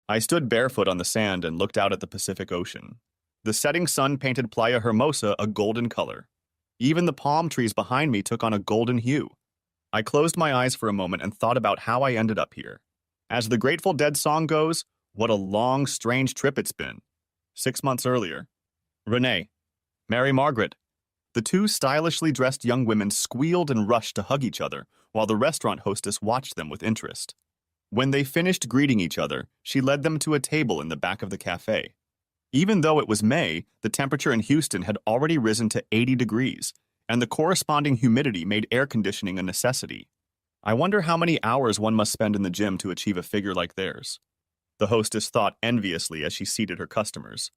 I stood barefoot on the sand and looked out at the Pacific Ocean. The setting sun painted Playa Hermosa a golden color. Even the palm trees behind me took on a golden hue. I closed my eyes for a moment and thought about how I ended up here. As the Grateful Dead song goes, what a long, strange trip it's been. 6 months earlier. Renee, Mary Margaret. The two stylishly dressed young women squealed and rushed to hug each other, while the restaurant hostess watched them with interest. When they finished greeting each other, she led them to a table in the back of the cafe. Even though it was May, the temperature in Houston had already risen to 80 degrees, and the corresponding humidity made air conditioning a necessity. I wonder how many hours one must spend in the gym to achieve a figure like theirs. The hostess thought enviously as she seated her customers.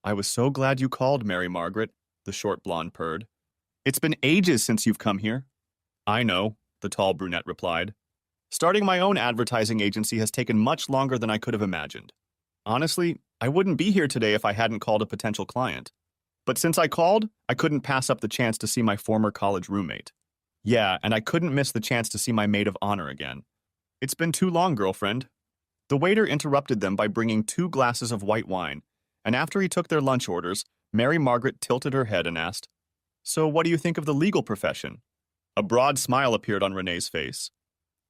I was so glad you called, Mary Margaret, the short blonde purred. It's been ages since you've come here. I know, the tall brunette replied. Starting my own advertising agency has taken much longer than I could have imagined. Honestly, I wouldn't be here today if I hadn't called a potential client. But since I called, I couldn't pass up the chance to see my former college roommate. Yeah, and I couldn't miss the chance to see my maid of honor again. It's been too long, girlfriend. The waiter interrupted them by bringing 2 glasses of white wine, and after he took their lunch orders, Mary Margaret tilted her head and asked, So what do you think of the legal profession? A broad smile appeared on Renee's face.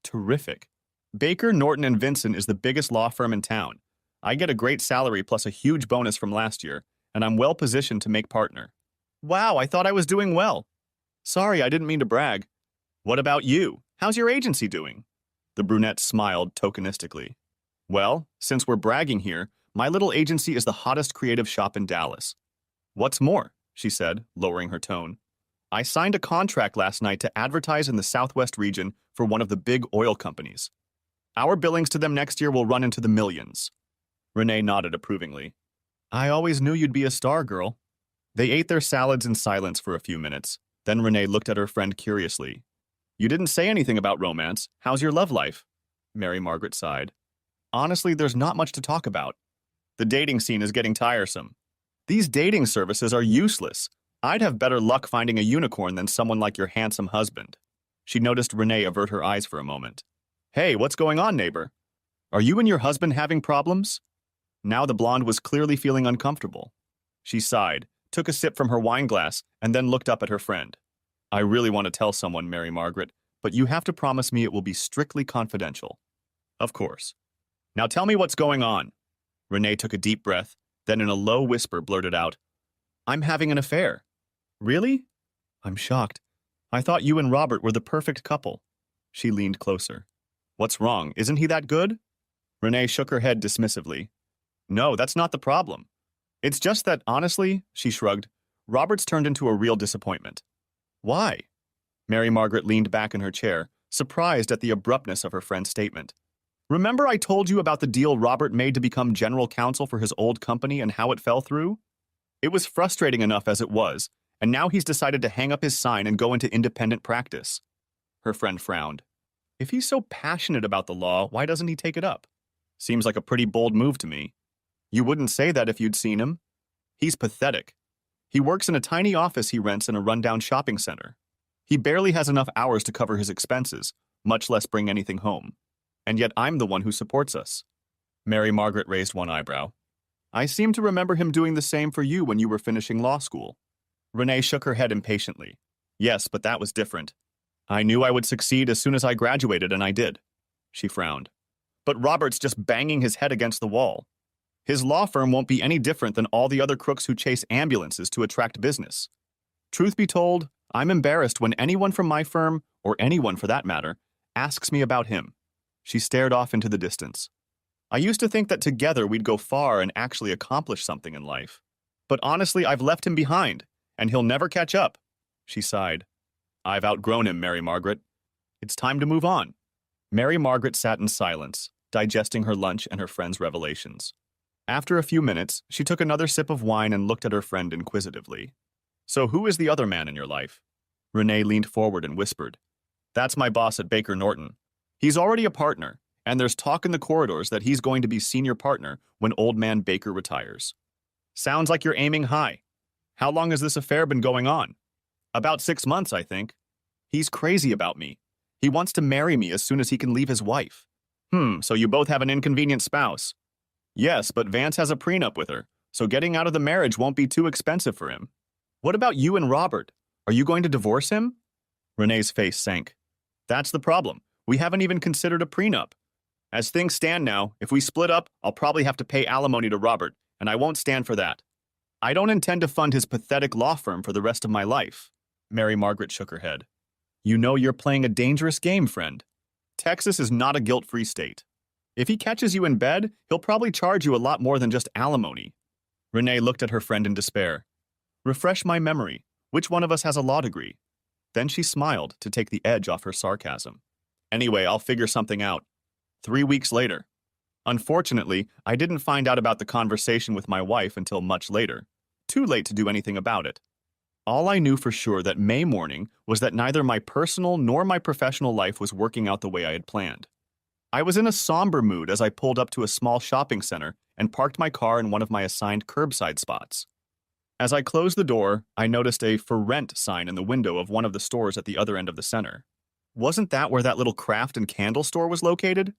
Terrific. Baker, Norton, and Vincent is the biggest law firm in town. I get a great salary plus a huge bonus from last year, and I'm well positioned to make partner. Wow, I thought I was doing well. Sorry, I didn't mean to brag. What about you? How's your agency doing? The brunette smiled tokenistically. Well, since we're bragging here, my little agency is the hottest creative shop in Dallas. What's more, she said, lowering her tone, I signed a contract last night to advertise in the Southwest region for one of the big oil companies. Our billings to them next year will run into the millions. Renee nodded approvingly. I always knew you'd be a star, girl. They ate their salads in silence for a few minutes. Then Renee looked at her friend curiously. You didn't say anything about romance. How's your love life? Mary Margaret sighed. Honestly, there's not much to talk about. The dating scene is getting tiresome. These dating services are useless. I'd have better luck finding a unicorn than someone like your handsome husband. She noticed Renee avert her eyes for a moment. Hey, what's going on, neighbor? Are you and your husband having problems? Now the blonde was clearly feeling uncomfortable. She sighed, took a sip from her wine glass, and then looked up at her friend. I really want to tell someone, Mary Margaret, but you have to promise me it will be strictly confidential. Of course. Now tell me what's going on. Renee took a deep breath, then in a low whisper blurted out, I'm having an affair. Really? I'm shocked. I thought you and Robert were the perfect couple. She leaned closer. What's wrong? Isn't he that good? Renee shook her head dismissively. No, that's not the problem. It's just that, honestly, she shrugged, Robert's turned into a real disappointment. Why? Mary Margaret leaned back in her chair, surprised at the abruptness of her friend's statement. Remember I told you about the deal Robert made to become general counsel for his old company and how it fell through? It was frustrating enough as it was, and now he's decided to hang up his sign and go into independent practice. Her friend frowned. If he's so passionate about the law, why doesn't he take it up? Seems like a pretty bold move to me. You wouldn't say that if you'd seen him. He's pathetic. He works in a tiny office he rents in a rundown shopping center. He barely has enough hours to cover his expenses, much less bring anything home. And yet I'm the one who supports us. Mary Margaret raised one eyebrow. I seem to remember him doing the same for you when you were finishing law school. Renee shook her head impatiently. Yes, but that was different. I knew I would succeed as soon as I graduated, and I did. She frowned. But Robert's just banging his head against the wall. His law firm won't be any different than all the other crooks who chase ambulances to attract business. Truth be told, I'm embarrassed when anyone from my firm, or anyone for that matter, asks me about him. She stared off into the distance. I used to think that together we'd go far and actually accomplish something in life. But honestly, I've left him behind, and he'll never catch up. She sighed. I've outgrown him, Mary Margaret. It's time to move on. Mary Margaret sat in silence, digesting her lunch and her friend's revelations. After a few minutes, she took another sip of wine and looked at her friend inquisitively. So who is the other man in your life? Renee leaned forward and whispered. That's my boss at Baker Norton. He's already a partner, and there's talk in the corridors that he's going to be senior partner when old man Baker retires. Sounds like you're aiming high. How long has this affair been going on? About 6 months, I think. He's crazy about me. He wants to marry me as soon as he can leave his wife. So you both have an inconvenient spouse. Yes, but Vance has a prenup with her, so getting out of the marriage won't be too expensive for him. What about you and Robert? Are you going to divorce him? Renee's face sank. That's the problem. We haven't even considered a prenup. As things stand now, if we split up, I'll probably have to pay alimony to Robert, and I won't stand for that. I don't intend to fund his pathetic law firm for the rest of my life. Mary Margaret shook her head. You know you're playing a dangerous game, friend. Texas is not a guilt-free state. If he catches you in bed, he'll probably charge you a lot more than just alimony. Renee looked at her friend in despair. Refresh my memory. Which one of us has a law degree? Then she smiled to take the edge off her sarcasm. Anyway, I'll figure something out. 3 weeks later. Unfortunately, I didn't find out about the conversation with my wife until much later. Too late to do anything about it. All I knew for sure that May morning was that neither my personal nor my professional life was working out the way I had planned. I was in a somber mood as I pulled up to a small shopping center and parked my car in one of my assigned curbside spots. As I closed the door, I noticed a "For Rent" sign in the window of one of the stores at the other end of the center. Wasn't that where that little craft and candle store was located?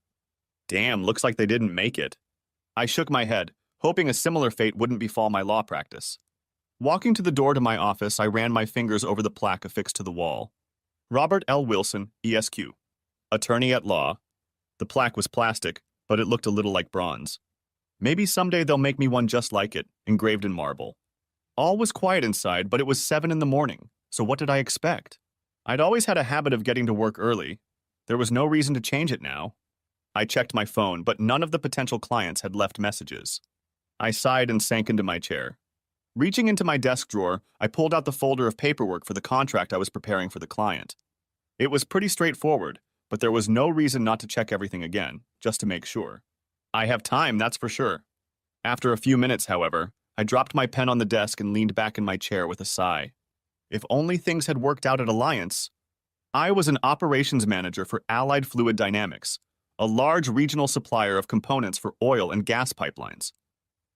Damn, looks like they didn't make it. I shook my head, hoping a similar fate wouldn't befall my law practice. Walking to the door to my office, I ran my fingers over the plaque affixed to the wall. Robert L. Wilson, ESQ. Attorney at law. The plaque was plastic, but it looked a little like bronze. Maybe someday they'll make me one just like it, engraved in marble. All was quiet inside, but it was 7 in the morning, so what did I expect? I'd always had a habit of getting to work early. There was no reason to change it now. I checked my phone, but none of the potential clients had left messages. I sighed and sank into my chair. Reaching into my desk drawer, I pulled out the folder of paperwork for the contract I was preparing for the client. It was pretty straightforward, but there was no reason not to check everything again, just to make sure. I have time, that's for sure. After a few minutes, however, I dropped my pen on the desk and leaned back in my chair with a sigh. If only things had worked out at Alliance. I was an operations manager for Allied Fluid Dynamics, a large regional supplier of components for oil and gas pipelines.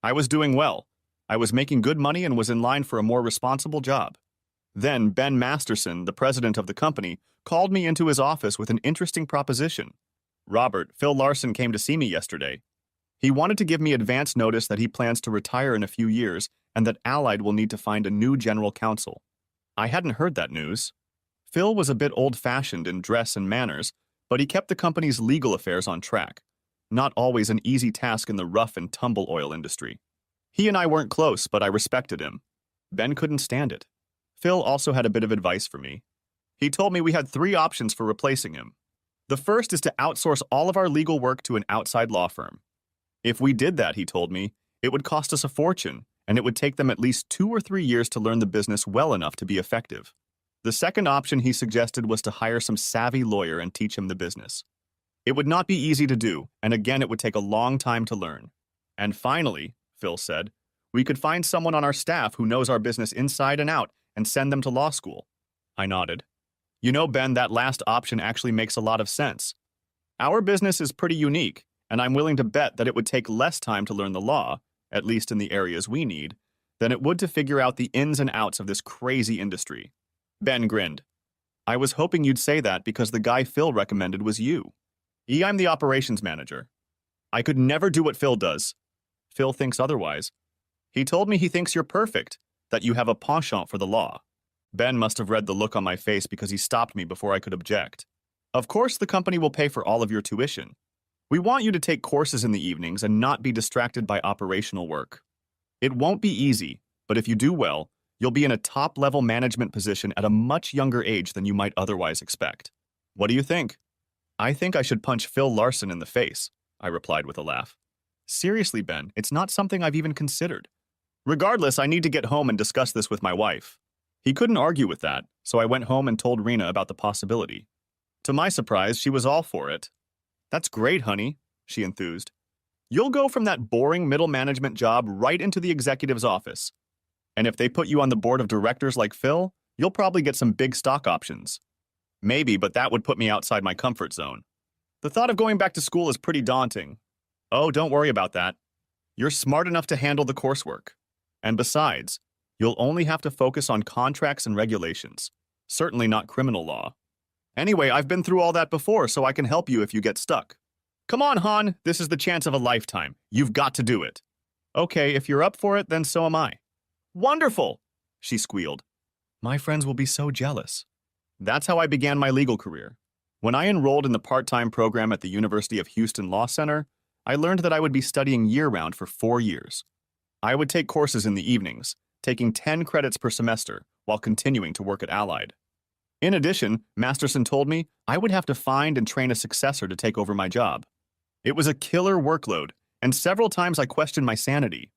I was doing well. I was making good money and was in line for a more responsible job. Then Ben Masterson, the president of the company, called me into his office with an interesting proposition. Robert, Phil Larson came to see me yesterday. He wanted to give me advance notice that he plans to retire in a few years and that Allied will need to find a new general counsel. I hadn't heard that news. Phil was a bit old-fashioned in dress and manners, but he kept the company's legal affairs on track. Not always an easy task in the rough and tumble oil industry. He and I weren't close, but I respected him. Ben couldn't stand it. Phil also had a bit of advice for me. He told me we had 3 options for replacing him. The first is to outsource all of our legal work to an outside law firm. If we did that, he told me, it would cost us a fortune, and it would take them at least 2 or 3 years to learn the business well enough to be effective. The second option he suggested was to hire some savvy lawyer and teach him the business. It would not be easy to do, and again it would take a long time to learn. And finally, Phil said, we could find someone on our staff who knows our business inside and out and send them to law school. I nodded. You know, Ben, that last option actually makes a lot of sense. Our business is pretty unique, and I'm willing to bet that it would take less time to learn the law, at least in the areas we need, than it would to figure out the ins and outs of this crazy industry. Ben grinned. I was hoping you'd say that because the guy Phil recommended was you. I'm the operations manager. I could never do what Phil does. Phil thinks otherwise. He told me he thinks you're perfect, that you have a penchant for the law. Ben must have read the look on my face because he stopped me before I could object. Of course, the company will pay for all of your tuition. We want you to take courses in the evenings and not be distracted by operational work. It won't be easy, but if you do well, you'll be in a top-level management position at a much younger age than you might otherwise expect. What do you think? I think I should punch Phil Larson in the face, I replied with a laugh. Seriously, Ben, it's not something I've even considered. Regardless, I need to get home and discuss this with my wife. He couldn't argue with that, so I went home and told Rena about the possibility. To my surprise, she was all for it. That's great, honey, she enthused. You'll go from that boring middle management job right into the executive's office. And if they put you on the board of directors like Phil, you'll probably get some big stock options. Maybe, but that would put me outside my comfort zone. The thought of going back to school is pretty daunting. Oh, don't worry about that. You're smart enough to handle the coursework. And besides, you'll only have to focus on contracts and regulations, certainly not criminal law. Anyway, I've been through all that before, so I can help you if you get stuck. Come on, Han, this is the chance of a lifetime. You've got to do it. Okay, if you're up for it, then so am I. Wonderful, she squealed. My friends will be so jealous. That's how I began my legal career. When I enrolled in the part-time program at the University of Houston Law Center, I learned that I would be studying year-round for 4 years. I would take courses in the evenings, taking 10 credits per semester, while continuing to work at Allied. In addition, Masterson told me I would have to find and train a successor to take over my job. It was a killer workload, and several times I questioned my sanity.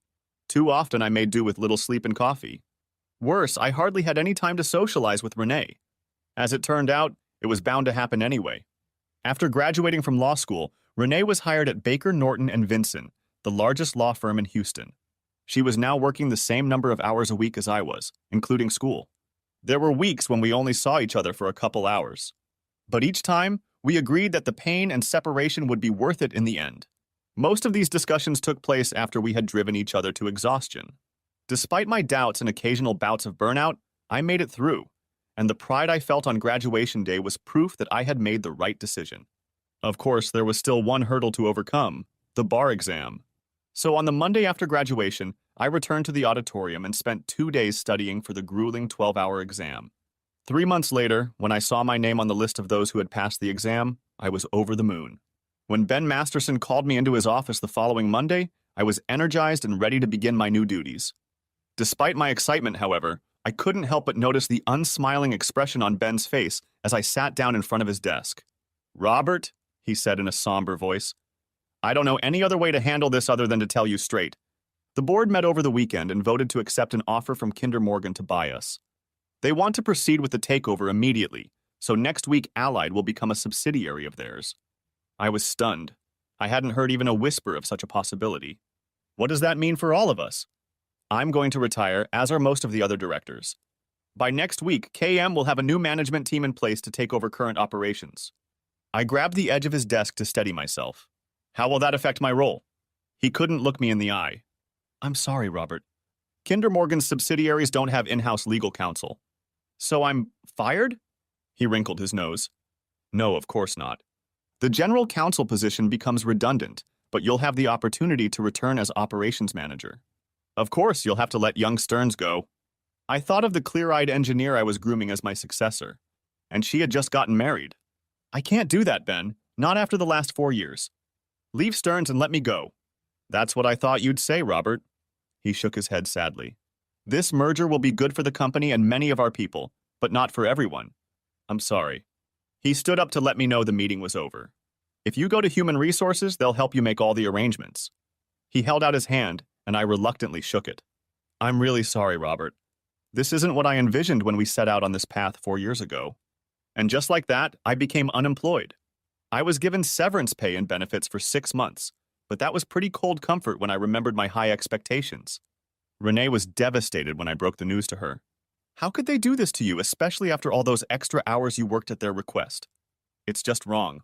Too often I made do with little sleep and coffee. Worse, I hardly had any time to socialize with Renee. As it turned out, it was bound to happen anyway. After graduating from law school, Renee was hired at Baker, Norton & Vinson, the largest law firm in Houston. She was now working the same number of hours a week as I was, including school. There were weeks when we only saw each other for a couple hours. But each time, we agreed that the pain and separation would be worth it in the end. Most of these discussions took place after we had driven each other to exhaustion. Despite my doubts and occasional bouts of burnout, I made it through, and the pride I felt on graduation day was proof that I had made the right decision. Of course, there was still one hurdle to overcome, the bar exam. So on the Monday after graduation, I returned to the auditorium and spent 2 days studying for the grueling 12-hour exam. 3 months later, when I saw my name on the list of those who had passed the exam, I was over the moon. When Ben Masterson called me into his office the following Monday, I was energized and ready to begin my new duties. Despite my excitement, however, I couldn't help but notice the unsmiling expression on Ben's face as I sat down in front of his desk. "Robert," he said in a somber voice, "I don't know any other way to handle this other than to tell you straight. The board met over the weekend and voted to accept an offer from Kinder Morgan to buy us. They want to proceed with the takeover immediately, so next week Allied will become a subsidiary of theirs." I was stunned. I hadn't heard even a whisper of such a possibility. What does that mean for all of us? I'm going to retire, as are most of the other directors. By next week, KM will have a new management team in place to take over current operations. I grabbed the edge of his desk to steady myself. How will that affect my role? He couldn't look me in the eye. I'm sorry, Robert. Kinder Morgan's subsidiaries don't have in-house legal counsel. So I'm fired? He wrinkled his nose. No, of course not. The general counsel position becomes redundant, but you'll have the opportunity to return as operations manager. Of course, you'll have to let young Stearns go. I thought of the clear-eyed engineer I was grooming as my successor, and she had just gotten married. I can't do that, Ben, not after the last 4 years. Leave Stearns and let me go. That's what I thought you'd say, Robert. He shook his head sadly. This merger will be good for the company and many of our people, but not for everyone. I'm sorry. He stood up to let me know the meeting was over. If you go to Human Resources, they'll help you make all the arrangements. He held out his hand, and I reluctantly shook it. I'm really sorry, Robert. This isn't what I envisioned when we set out on this path 4 years ago. And just like that, I became unemployed. I was given severance pay and benefits for 6 months, but that was pretty cold comfort when I remembered my high expectations. Renee was devastated when I broke the news to her. How could they do this to you, especially after all those extra hours you worked at their request? It's just wrong.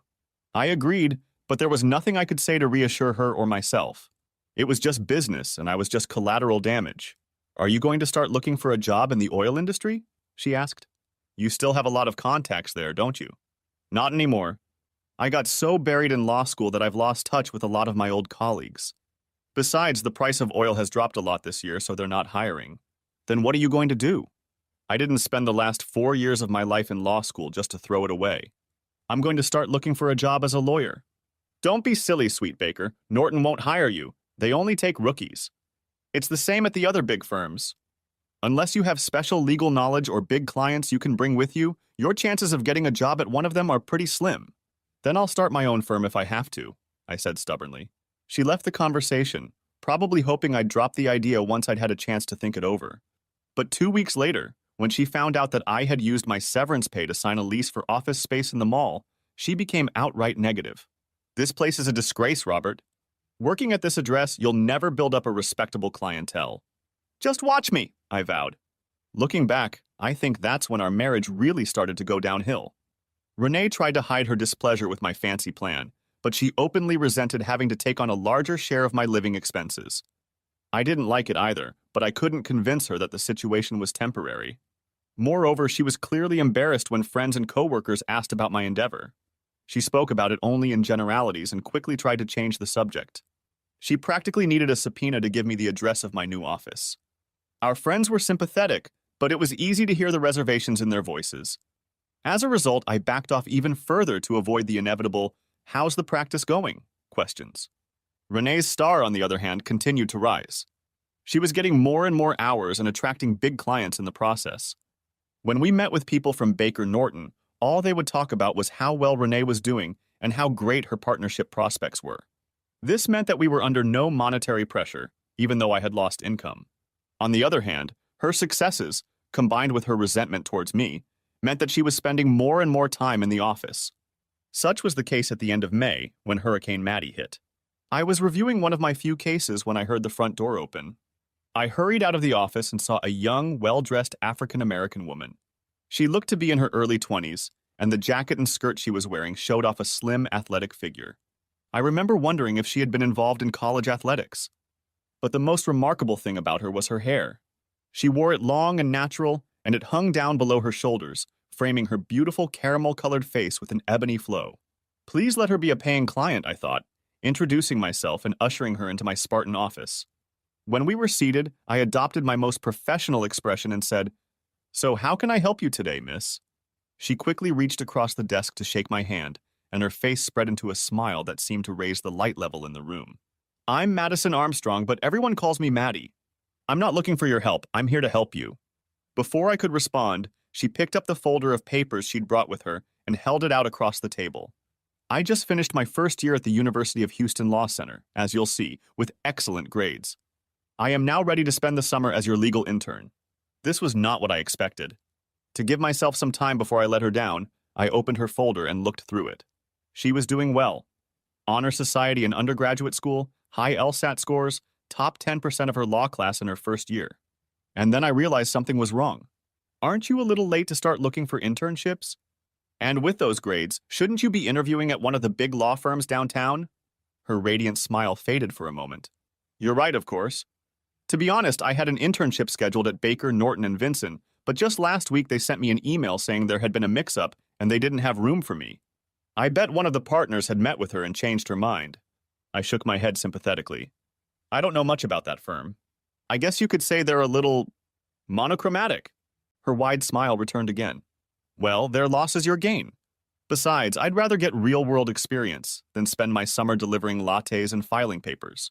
I agreed, but there was nothing I could say to reassure her or myself. It was just business, and I was just collateral damage. Are you going to start looking for a job in the oil industry? She asked. You still have a lot of contacts there, don't you? Not anymore. I got so buried in law school that I've lost touch with a lot of my old colleagues. Besides, the price of oil has dropped a lot this year, so they're not hiring. Then what are you going to do? I didn't spend the last 4 years of my life in law school just to throw it away. I'm going to start looking for a job as a lawyer. Don't be silly, Sweet Baker. Norton won't hire you. They only take rookies. It's the same at the other big firms. Unless you have special legal knowledge or big clients you can bring with you, your chances of getting a job at one of them are pretty slim. Then I'll start my own firm if I have to, I said stubbornly. She left the conversation, probably hoping I'd drop the idea once I'd had a chance to think it over. But 2 weeks later, when she found out that I had used my severance pay to sign a lease for office space in the mall, she became outright negative. This place is a disgrace, Robert. Working at this address, you'll never build up a respectable clientele. Just watch me, I vowed. Looking back, I think that's when our marriage really started to go downhill. Renee tried to hide her displeasure with my fancy plan, but she openly resented having to take on a larger share of my living expenses. I didn't like it either, but I couldn't convince her that the situation was temporary. Moreover, she was clearly embarrassed when friends and coworkers asked about my endeavor. She spoke about it only in generalities and quickly tried to change the subject. She practically needed a subpoena to give me the address of my new office. Our friends were sympathetic, but it was easy to hear the reservations in their voices. As a result, I backed off even further to avoid the inevitable, "How's the practice going?" questions. Renee's star, on the other hand, continued to rise. She was getting more and more hours and attracting big clients in the process. When we met with people from Baker Norton, all they would talk about was how well Renee was doing and how great her partnership prospects were. This meant that we were under no monetary pressure, even though I had lost income. On the other hand, her successes, combined with her resentment towards me, meant that she was spending more and more time in the office. Such was the case at the end of May, when Hurricane Matty hit. I was reviewing one of my few cases when I heard the front door open. I hurried out of the office and saw a young, well-dressed African-American woman. She looked to be in her early 20s, and the jacket and skirt she was wearing showed off a slim, athletic figure. I remember wondering if she had been involved in college athletics. But the most remarkable thing about her was her hair. She wore it long and natural, and it hung down below her shoulders, framing her beautiful caramel-colored face with an ebony flow. Please let her be a paying client, I thought, introducing myself and ushering her into my Spartan office. When we were seated, I adopted my most professional expression and said, "So how can I help you today, miss?" She quickly reached across the desk to shake my hand, and her face spread into a smile that seemed to raise the light level in the room. "I'm Madison Armstrong, but everyone calls me Maddie. I'm not looking for your help. I'm here to help you." Before I could respond, she picked up the folder of papers she'd brought with her and held it out across the table. I just finished my first year at the University of Houston Law Center, as you'll see, with excellent grades. I am now ready to spend the summer as your legal intern. This was not what I expected. To give myself some time before I let her down, I opened her folder and looked through it. She was doing well. Honor Society in undergraduate school, high LSAT scores, top 10% of her law class in her first year. And then I realized something was wrong. Aren't you a little late to start looking for internships? And with those grades, shouldn't you be interviewing at one of the big law firms downtown? Her radiant smile faded for a moment. You're right, of course. To be honest, I had an internship scheduled at Baker, Norton, and Vinson, but just last week they sent me an email saying there had been a mix-up and they didn't have room for me. I bet one of the partners had met with her and changed her mind. I shook my head sympathetically. I don't know much about that firm. I guess you could say they're a little monochromatic. Her wide smile returned again. Well, their loss is your gain. Besides, I'd rather get real-world experience than spend my summer delivering lattes and filing papers.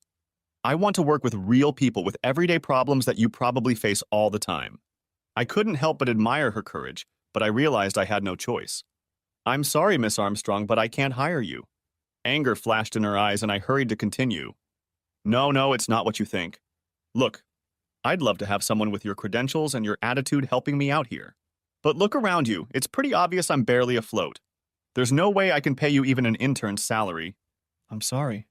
I want to work with real people with everyday problems that you probably face all the time. I couldn't help but admire her courage, but I realized I had no choice. I'm sorry, Miss Armstrong, but I can't hire you. Anger flashed in her eyes and I hurried to continue. No, it's not what you think. Look, I'd love to have someone with your credentials and your attitude helping me out here. But look around you, it's pretty obvious I'm barely afloat. There's no way I can pay you even an intern's salary. I'm sorry.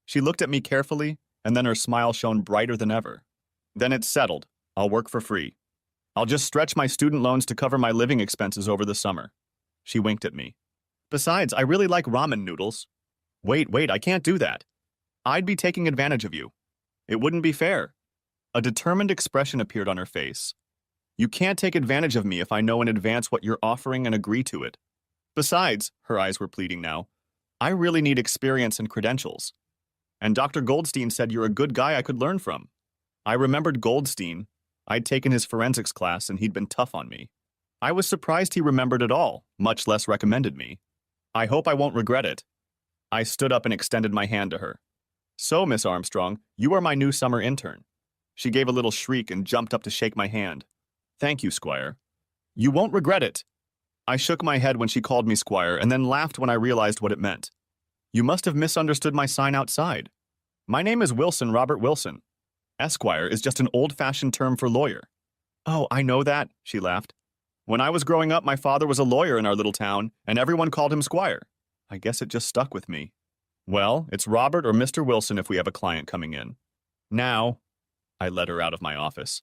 She looked at me carefully, and then her smile shone brighter than ever. Then it's settled. I'll work for free. I'll just stretch my student loans to cover my living expenses over the summer. She winked at me. Besides, I really like ramen noodles. Wait, I can't do that. I'd be taking advantage of you. It wouldn't be fair. A determined expression appeared on her face. You can't take advantage of me if I know in advance what you're offering and agree to it. Besides, her eyes were pleading now, I really need experience and credentials. And Dr. Goldstein said you're a good guy I could learn from. I remembered Goldstein. I'd taken his forensics class and he'd been tough on me. I was surprised he remembered at all, much less recommended me. I hope I won't regret it. I stood up and extended my hand to her. So, Miss Armstrong, you are my new summer intern. She gave a little shriek and jumped up to shake my hand. Thank you, Squire. You won't regret it. I shook my head when she called me Squire and then laughed when I realized what it meant. You must have misunderstood my sign outside. My name is Wilson Robert Wilson. Esquire is just an old-fashioned term for lawyer. Oh, I know that, she laughed. When I was growing up, my father was a lawyer in our little town, and everyone called him Squire. I guess it just stuck with me. Well, it's Robert or Mr. Wilson if we have a client coming in. Now, I led her out of my office.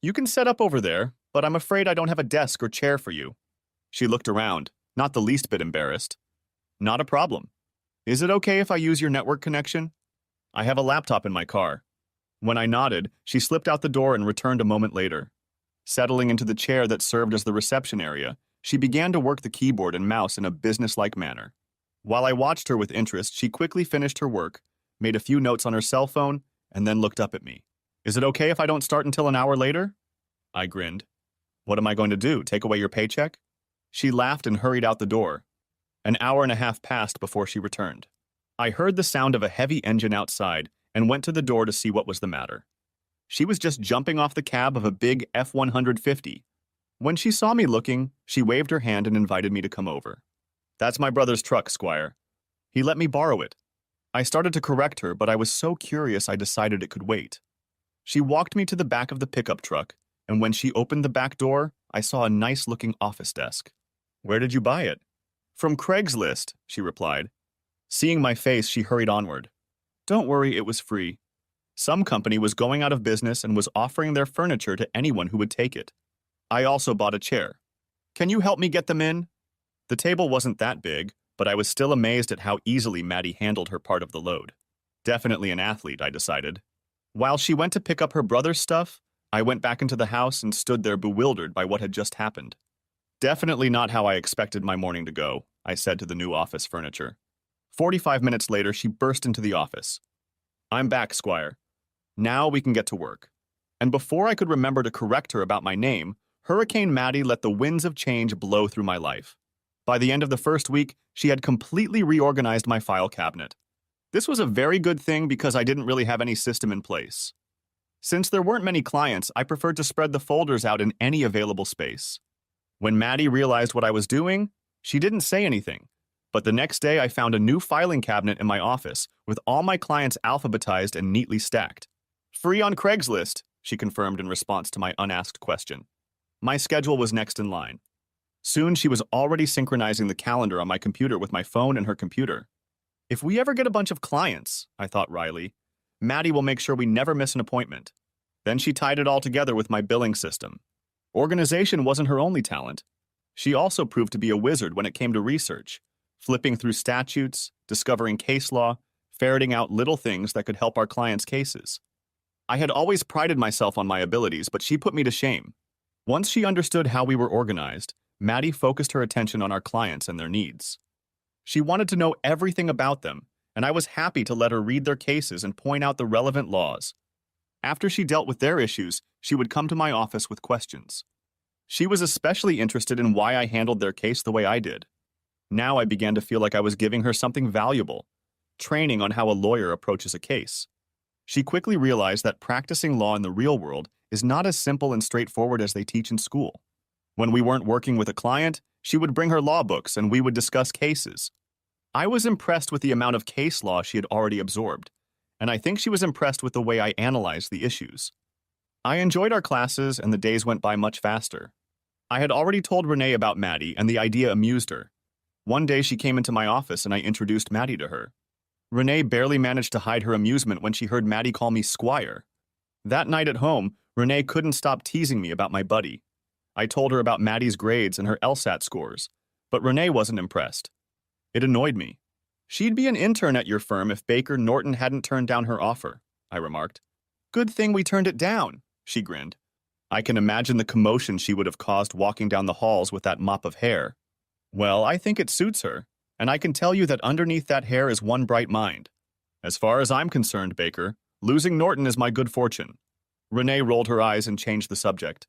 You can set up over there, but I'm afraid I don't have a desk or chair for you. She looked around, not the least bit embarrassed. Not a problem. Is it okay if I use your network connection? I have a laptop in my car. When I nodded, she slipped out the door and returned a moment later. Settling into the chair that served as the reception area, she began to work the keyboard and mouse in a businesslike manner. While I watched her with interest, she quickly finished her work, made a few notes on her cell phone, and then looked up at me. Is it okay if I don't start until an hour later? I grinned. What am I going to do, take away your paycheck? She laughed and hurried out the door. An hour and a half passed before she returned. I heard the sound of a heavy engine outside and went to the door to see what was the matter. She was just jumping off the cab of a big F-150. When she saw me looking, she waved her hand and invited me to come over. That's my brother's truck, Squire. He let me borrow it. I started to correct her, but I was so curious I decided it could wait. She walked me to the back of the pickup truck, and when she opened the back door, I saw a nice-looking office desk. Where did you buy it? From Craigslist, she replied. Seeing my face, she hurried onward. Don't worry, it was free. Some company was going out of business and was offering their furniture to anyone who would take it. I also bought a chair. Can you help me get them in? The table wasn't that big, but I was still amazed at how easily Maddie handled her part of the load. Definitely an athlete, I decided. While she went to pick up her brother's stuff, I went back into the house and stood there bewildered by what had just happened. Definitely not how I expected my morning to go, I said to the new office furniture. 45 minutes later, she burst into the office. I'm back, Squire. Now we can get to work. And before I could remember to correct her about my name, Hurricane Maddie let the winds of change blow through my life. By the end of the first week, she had completely reorganized my file cabinet. This was a very good thing because I didn't really have any system in place. Since there weren't many clients, I preferred to spread the folders out in any available space. When Maddie realized what I was doing, she didn't say anything. But the next day, I found a new filing cabinet in my office with all my clients alphabetized and neatly stacked. Free on Craigslist, she confirmed in response to my unasked question. My schedule was next in line. Soon, she was already synchronizing the calendar on my computer with my phone and her computer. If we ever get a bunch of clients, I thought wryly, Maddie will make sure we never miss an appointment. Then she tied it all together with my billing system. Organization wasn't her only talent. She also proved to be a wizard when it came to research, flipping through statutes, discovering case law, ferreting out little things that could help our clients' cases. I had always prided myself on my abilities, but she put me to shame. Once she understood how we were organized, Maddie focused her attention on our clients and their needs. She wanted to know everything about them, and I was happy to let her read their cases and point out the relevant laws. After she dealt with their issues, she would come to my office with questions. She was especially interested in why I handled their case the way I did. Now I began to feel like I was giving her something valuable, training on how a lawyer approaches a case. She quickly realized that practicing law in the real world is not as simple and straightforward as they teach in school. When we weren't working with a client, she would bring her law books and we would discuss cases. I was impressed with the amount of case law she had already absorbed, and I think she was impressed with the way I analyzed the issues. I enjoyed our classes and the days went by much faster. I had already told Renee about Maddie and the idea amused her. One day she came into my office and I introduced Maddie to her. Renee barely managed to hide her amusement when she heard Maddie call me Squire. That night at home, Renee couldn't stop teasing me about my buddy. I told her about Maddie's grades and her LSAT scores, but Renee wasn't impressed. It annoyed me. She'd be an intern at your firm if Baker Norton hadn't turned down her offer, I remarked. Good thing we turned it down, she grinned. I can imagine the commotion she would have caused walking down the halls with that mop of hair. Well, I think it suits her, and I can tell you that underneath that hair is one bright mind. As far as I'm concerned, Baker, losing Norton is my good fortune. Renee rolled her eyes and changed the subject.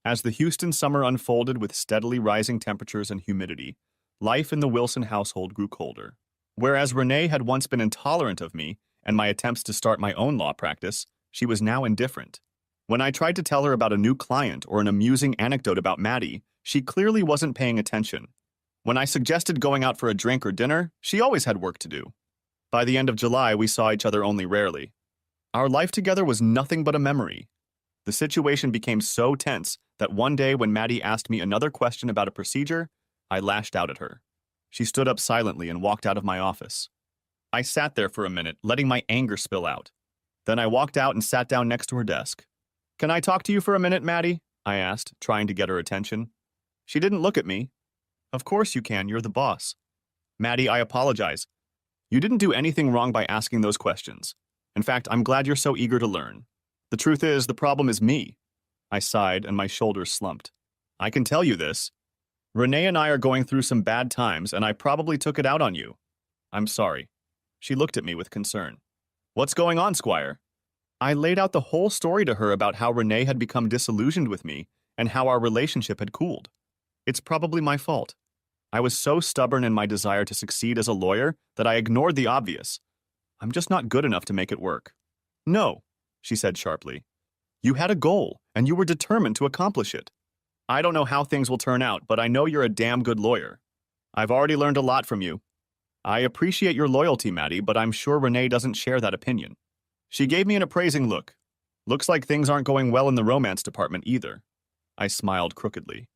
As the Houston summer unfolded with steadily rising temperatures and humidity, life in the Wilson household grew colder. Whereas Renee had once been intolerant of me and my attempts to start my own law practice, she was now indifferent. When I tried to tell her about a new client or an amusing anecdote about Maddie, she clearly wasn't paying attention. When I suggested going out for a drink or dinner, she always had work to do. By the end of July, we saw each other only rarely. Our life together was nothing but a memory. The situation became so tense that one day when Maddie asked me another question about a procedure, I lashed out at her. She stood up silently and walked out of my office. I sat there for a minute, letting my anger spill out. Then I walked out and sat down next to her desk. Can I talk to you for a minute, Maddie? I asked, trying to get her attention. She didn't look at me. Of course you can, you're the boss. Maddie, I apologize. You didn't do anything wrong by asking those questions. In fact, I'm glad you're so eager to learn. The truth is, the problem is me. I sighed and my shoulders slumped. I can tell you this. Renee and I are going through some bad times and I probably took it out on you. I'm sorry. She looked at me with concern. What's going on, Squire? I laid out the whole story to her about how Renee had become disillusioned with me and how our relationship had cooled. It's probably my fault. I was so stubborn in my desire to succeed as a lawyer that I ignored the obvious. I'm just not good enough to make it work. No, she said sharply. You had a goal, and you were determined to accomplish it. I don't know how things will turn out, but I know you're a damn good lawyer. I've already learned a lot from you. I appreciate your loyalty, Maddie, but I'm sure Renee doesn't share that opinion. She gave me an appraising look. Looks like things aren't going well in the romance department either. I smiled crookedly.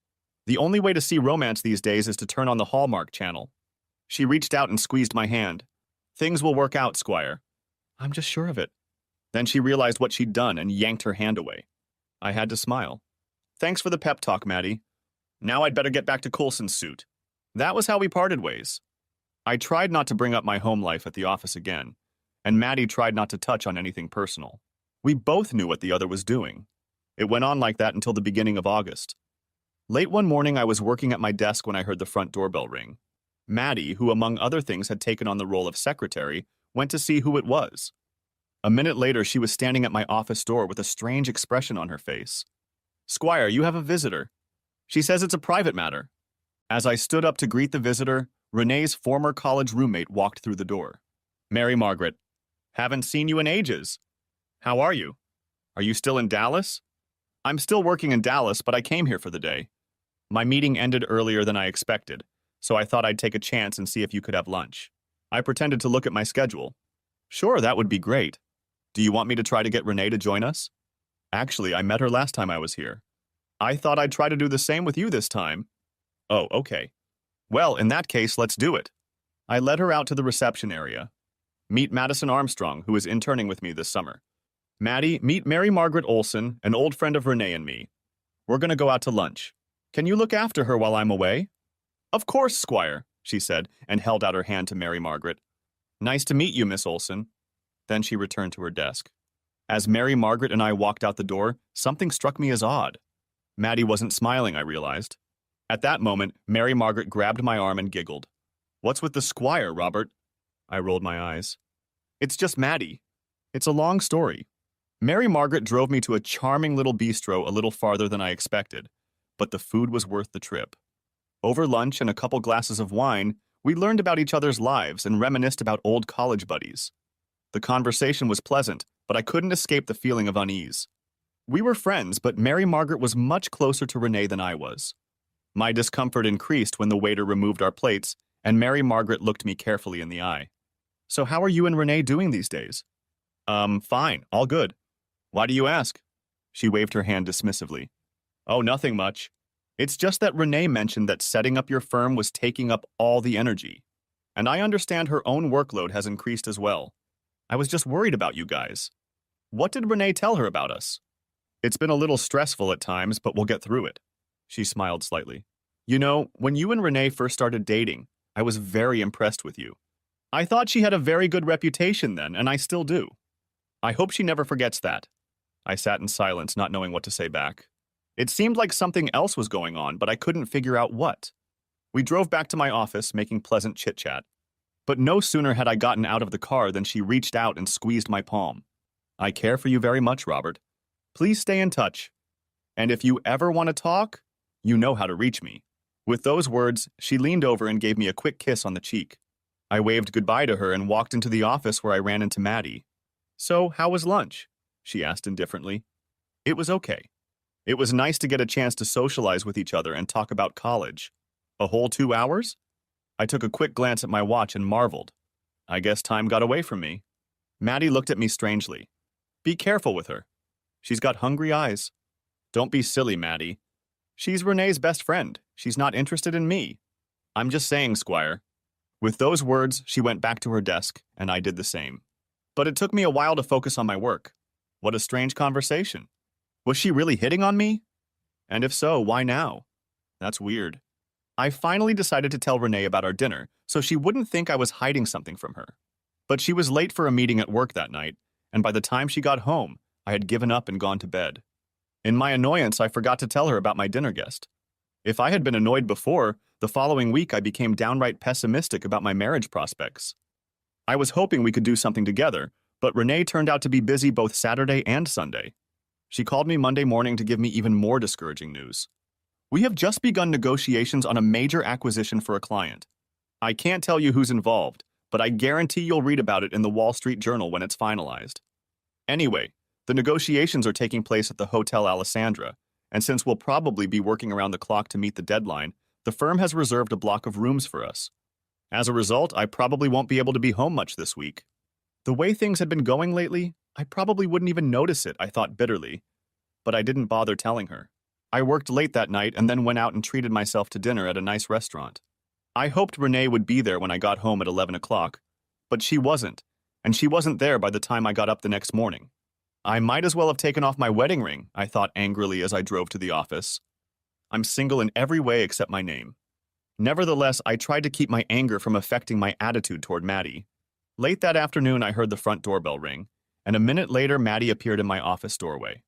The only way to see romance these days is to turn on the Hallmark channel. She reached out and squeezed my hand. Things will work out, Squire. I'm just sure of it. Then she realized what she'd done and yanked her hand away. I had to smile. Thanks for the pep talk, Maddie. Now I'd better get back to Coulson's suit. That was how we parted ways. I tried not to bring up my home life at the office again, and Maddie tried not to touch on anything personal. We both knew what the other was doing. It went on like that until the beginning of August. Late one morning, I was working at my desk when I heard the front doorbell ring. Maddie, who among other things had taken on the role of secretary, went to see who it was. A minute later, she was standing at my office door with a strange expression on her face. Squire, you have a visitor. She says it's a private matter. As I stood up to greet the visitor, Renee's former college roommate walked through the door. Mary Margaret, haven't seen you in ages. How are you? Are you still in Dallas? I'm still working in Dallas, but I came here for the day. My meeting ended earlier than I expected, so I thought I'd take a chance and see if you could have lunch. I pretended to look at my schedule. Sure, that would be great. Do you want me to try to get Renee to join us? Actually, I met her last time I was here. I thought I'd try to do the same with you this time. Oh, okay. Well, in that case, let's do it. I led her out to the reception area. Meet Madison Armstrong, who is interning with me this summer. Maddie, meet Mary Margaret Olson, an old friend of Renee and me. We're going to go out to lunch. Can you look after her while I'm away? Of course, Squire, she said, and held out her hand to Mary Margaret. Nice to meet you, Miss Olson. Then she returned to her desk. As Mary Margaret and I walked out the door, something struck me as odd. Maddie wasn't smiling, I realized. At that moment, Mary Margaret grabbed my arm and giggled. What's with the Squire, Robert? I rolled my eyes. It's just Maddie. It's a long story. Mary Margaret drove me to a charming little bistro a little farther than I expected, but the food was worth the trip. Over lunch and a couple glasses of wine, we learned about each other's lives and reminisced about old college buddies. The conversation was pleasant, but I couldn't escape the feeling of unease. We were friends, but Mary Margaret was much closer to Renee than I was. My discomfort increased when the waiter removed our plates, and Mary Margaret looked me carefully in the eye. So how are you and Renee doing these days? Fine, all good. Why do you ask? She waved her hand dismissively. Oh, nothing much. It's just that Renee mentioned that setting up your firm was taking up all the energy. And I understand her own workload has increased as well. I was just worried about you guys. What did Renee tell her about us? It's been a little stressful at times, but we'll get through it. She smiled slightly. You know, when you and Renee first started dating, I was very impressed with you. I thought she had a very good reputation then, and I still do. I hope she never forgets that. I sat in silence, not knowing what to say back. It seemed like something else was going on, but I couldn't figure out what. We drove back to my office, making pleasant chit-chat. But no sooner had I gotten out of the car than she reached out and squeezed my palm. I care for you very much, Robert. Please stay in touch. And if you ever want to talk, you know how to reach me. With those words, she leaned over and gave me a quick kiss on the cheek. I waved goodbye to her and walked into the office where I ran into Maddie. So, how was lunch? She asked indifferently. It was okay. It was nice to get a chance to socialize with each other and talk about college. A whole 2 hours? I took a quick glance at my watch and marveled. I guess time got away from me. Maddie looked at me strangely. Be careful with her. She's got hungry eyes. Don't be silly, Maddie. She's Renee's best friend. She's not interested in me. I'm just saying, Squire. With those words, she went back to her desk, and I did the same. But it took me a while to focus on my work. What a strange conversation. Was she really hitting on me? And if so, why now? That's weird. I finally decided to tell Renee about our dinner, so she wouldn't think I was hiding something from her. But she was late for a meeting at work that night, and by the time she got home, I had given up and gone to bed. In my annoyance, I forgot to tell her about my dinner guest. If I had been annoyed before, the following week I became downright pessimistic about my marriage prospects. I was hoping we could do something together, but Renee turned out to be busy both Saturday and Sunday. She called me Monday morning to give me even more discouraging news. We have just begun negotiations on a major acquisition for a client. I can't tell you who's involved, but I guarantee you'll read about it in the Wall Street Journal when it's finalized. Anyway, the negotiations are taking place at the Hotel Alessandra, and since we'll probably be working around the clock to meet the deadline, the firm has reserved a block of rooms for us. As a result, I probably won't be able to be home much this week. The way things had been going lately, I probably wouldn't even notice it, I thought bitterly. But I didn't bother telling her. I worked late that night and then went out and treated myself to dinner at a nice restaurant. I hoped Renee would be there when I got home at 11 o'clock, but she wasn't, and she wasn't there by the time I got up the next morning. I might as well have taken off my wedding ring, I thought angrily as I drove to the office. I'm single in every way except my name. Nevertheless, I tried to keep my anger from affecting my attitude toward Maddie. Late that afternoon, I heard the front doorbell ring, and a minute later, Maddie appeared in my office doorway.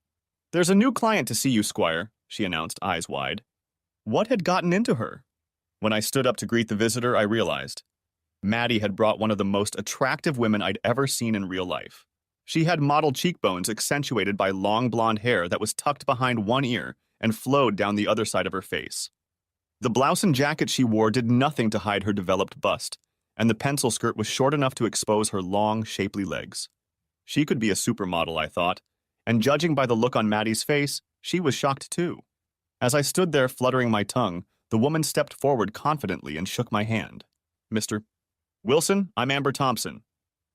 "There's a new client to see you, Squire," she announced, eyes wide. What had gotten into her? When I stood up to greet the visitor, I realized. Maddie had brought one of the most attractive women I'd ever seen in real life. She had mottled cheekbones accentuated by long blonde hair that was tucked behind one ear and flowed down the other side of her face. The blouse and jacket she wore did nothing to hide her developed bust, and the pencil skirt was short enough to expose her long, shapely legs. She could be a supermodel, I thought, and judging by the look on Maddie's face, she was shocked too. As I stood there fluttering my tongue, the woman stepped forward confidently and shook my hand. "Mr. Wilson, I'm Amber Thompson.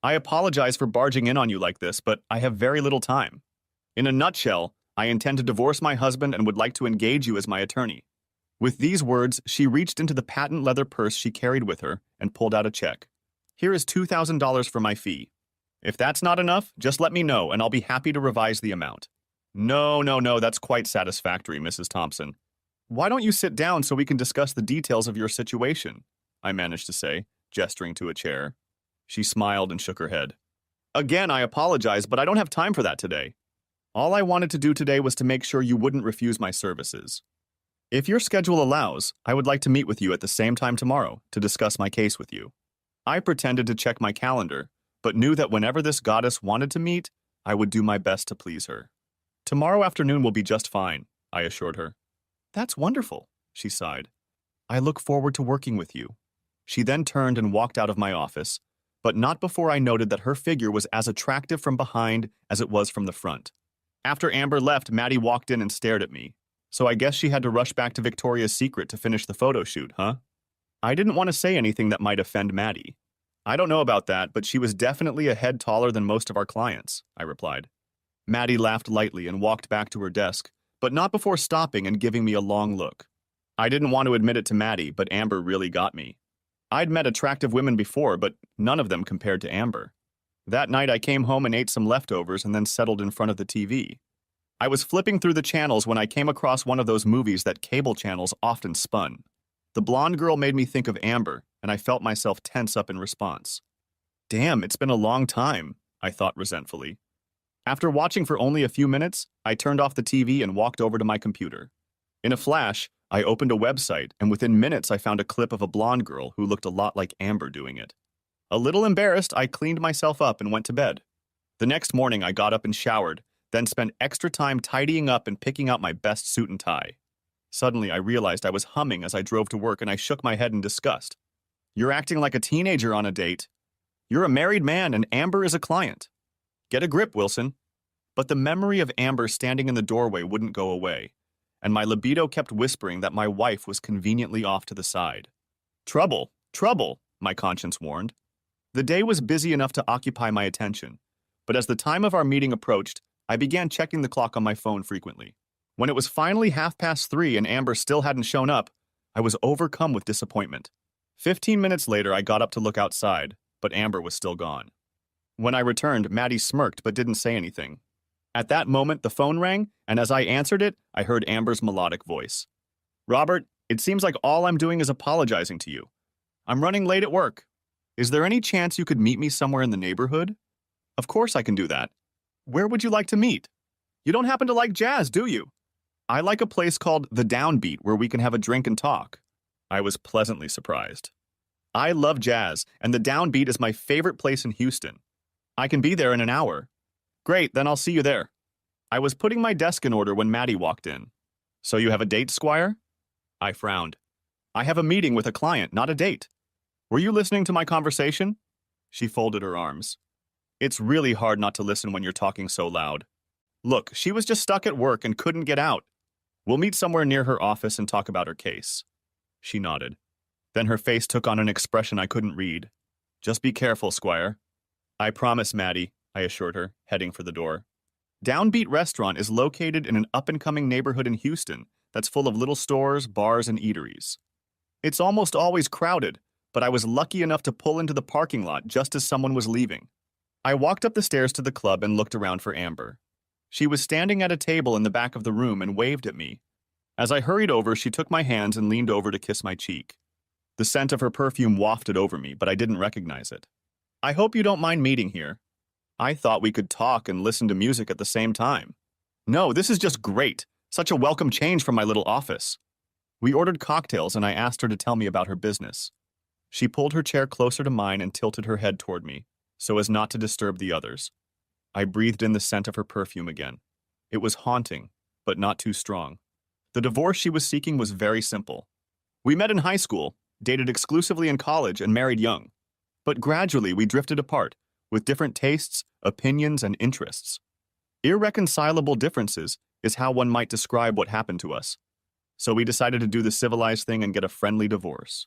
I apologize for barging in on you like this, but I have very little time. In a nutshell, I intend to divorce my husband and would like to engage you as my attorney." With these words, she reached into the patent leather purse she carried with her and pulled out a check. "Here is $2,000 for my fee. If that's not enough, just let me know and I'll be happy to revise the amount." No, that's quite satisfactory, Mrs. Thompson. Why don't you sit down so we can discuss the details of your situation?" I managed to say, gesturing to a chair. She smiled and shook her head. "Again, I apologize, but I don't have time for that today. All I wanted to do today was to make sure you wouldn't refuse my services. If your schedule allows, I would like to meet with you at the same time tomorrow to discuss my case with you." I pretended to check my calendar, but knew that whenever this goddess wanted to meet, I would do my best to please her. "Tomorrow afternoon will be just fine," I assured her. "That's wonderful," she sighed. "I look forward to working with you." She then turned and walked out of my office, but not before I noted that her figure was as attractive from behind as it was from the front. After Amber left, Maddie walked in and stared at me. So I guess she had to rush back to Victoria's Secret to finish the photo shoot, huh? I didn't want to say anything that might offend Maddie. "I don't know about that, but she was definitely a head taller than most of our clients," I replied. Maddie laughed lightly and walked back to her desk, but not before stopping and giving me a long look. I didn't want to admit it to Maddie, but Amber really got me. I'd met attractive women before, but none of them compared to Amber. That night I came home and ate some leftovers and then settled in front of the TV. I was flipping through the channels when I came across one of those movies that cable channels often spun. The blonde girl made me think of Amber, and I felt myself tense up in response. "Damn, it's been a long time," I thought resentfully. After watching for only a few minutes, I turned off the TV and walked over to my computer. In a flash, I opened a website, and within minutes I found a clip of a blonde girl who looked a lot like Amber doing it. A little embarrassed, I cleaned myself up and went to bed. The next morning, I got up and showered, then spent extra time tidying up and picking out my best suit and tie. Suddenly, I realized I was humming as I drove to work, and I shook my head in disgust. "You're acting like a teenager on a date. You're a married man, and Amber is a client. Get a grip, Wilson." But the memory of Amber standing in the doorway wouldn't go away, and my libido kept whispering that my wife was conveniently off to the side. Trouble, my conscience warned. The day was busy enough to occupy my attention, but as the time of our meeting approached, I began checking the clock on my phone frequently. When it was finally 3:30 and Amber still hadn't shown up, I was overcome with disappointment. 15 minutes later, I got up to look outside, but Amber was still gone. When I returned, Maddie smirked but didn't say anything. At that moment, the phone rang, and as I answered it, I heard Amber's melodic voice. "Robert, it seems like all I'm doing is apologizing to you. I'm running late at work. Is there any chance you could meet me somewhere in the neighborhood?" "Of course I can do that. Where would you like to meet? You don't happen to like jazz, do you?" "I like a place called The Downbeat where we can have a drink and talk." I was pleasantly surprised. I love jazz, and the Downbeat is my favorite place in Houston. I can be there in an hour. Great, then I'll see you there. I was putting my desk in order when Maddie walked in. So you have a date, Squire? I frowned. I have a meeting with a client, not a date. Were you listening to my conversation? She folded her arms. It's really hard not to listen when you're talking so loud. Look, she was just stuck at work and couldn't get out. We'll meet somewhere near her office and talk about her case. She nodded. Then her face took on an expression I couldn't read. Just be careful, Squire. I promise, Maddie, I assured her, heading for the door. Downbeat Restaurant is located in an up-and-coming neighborhood in Houston that's full of little stores, bars, and eateries. It's almost always crowded, but I was lucky enough to pull into the parking lot just as someone was leaving. I walked up the stairs to the club and looked around for Amber. She was standing at a table in the back of the room and waved at me. As I hurried over, she took my hands and leaned over to kiss my cheek. The scent of her perfume wafted over me, but I didn't recognize it. I hope you don't mind meeting here. I thought we could talk and listen to music at the same time. No, this is just great. Such a welcome change from my little office. We ordered cocktails and I asked her to tell me about her business. She pulled her chair closer to mine and tilted her head toward me, so as not to disturb the others. I breathed in the scent of her perfume again. It was haunting, but not too strong. The divorce she was seeking was very simple. We met in high school, dated exclusively in college, and married young. But gradually we drifted apart, with different tastes, opinions, and interests. Irreconcilable differences is how one might describe what happened to us. So we decided to do the civilized thing and get a friendly divorce.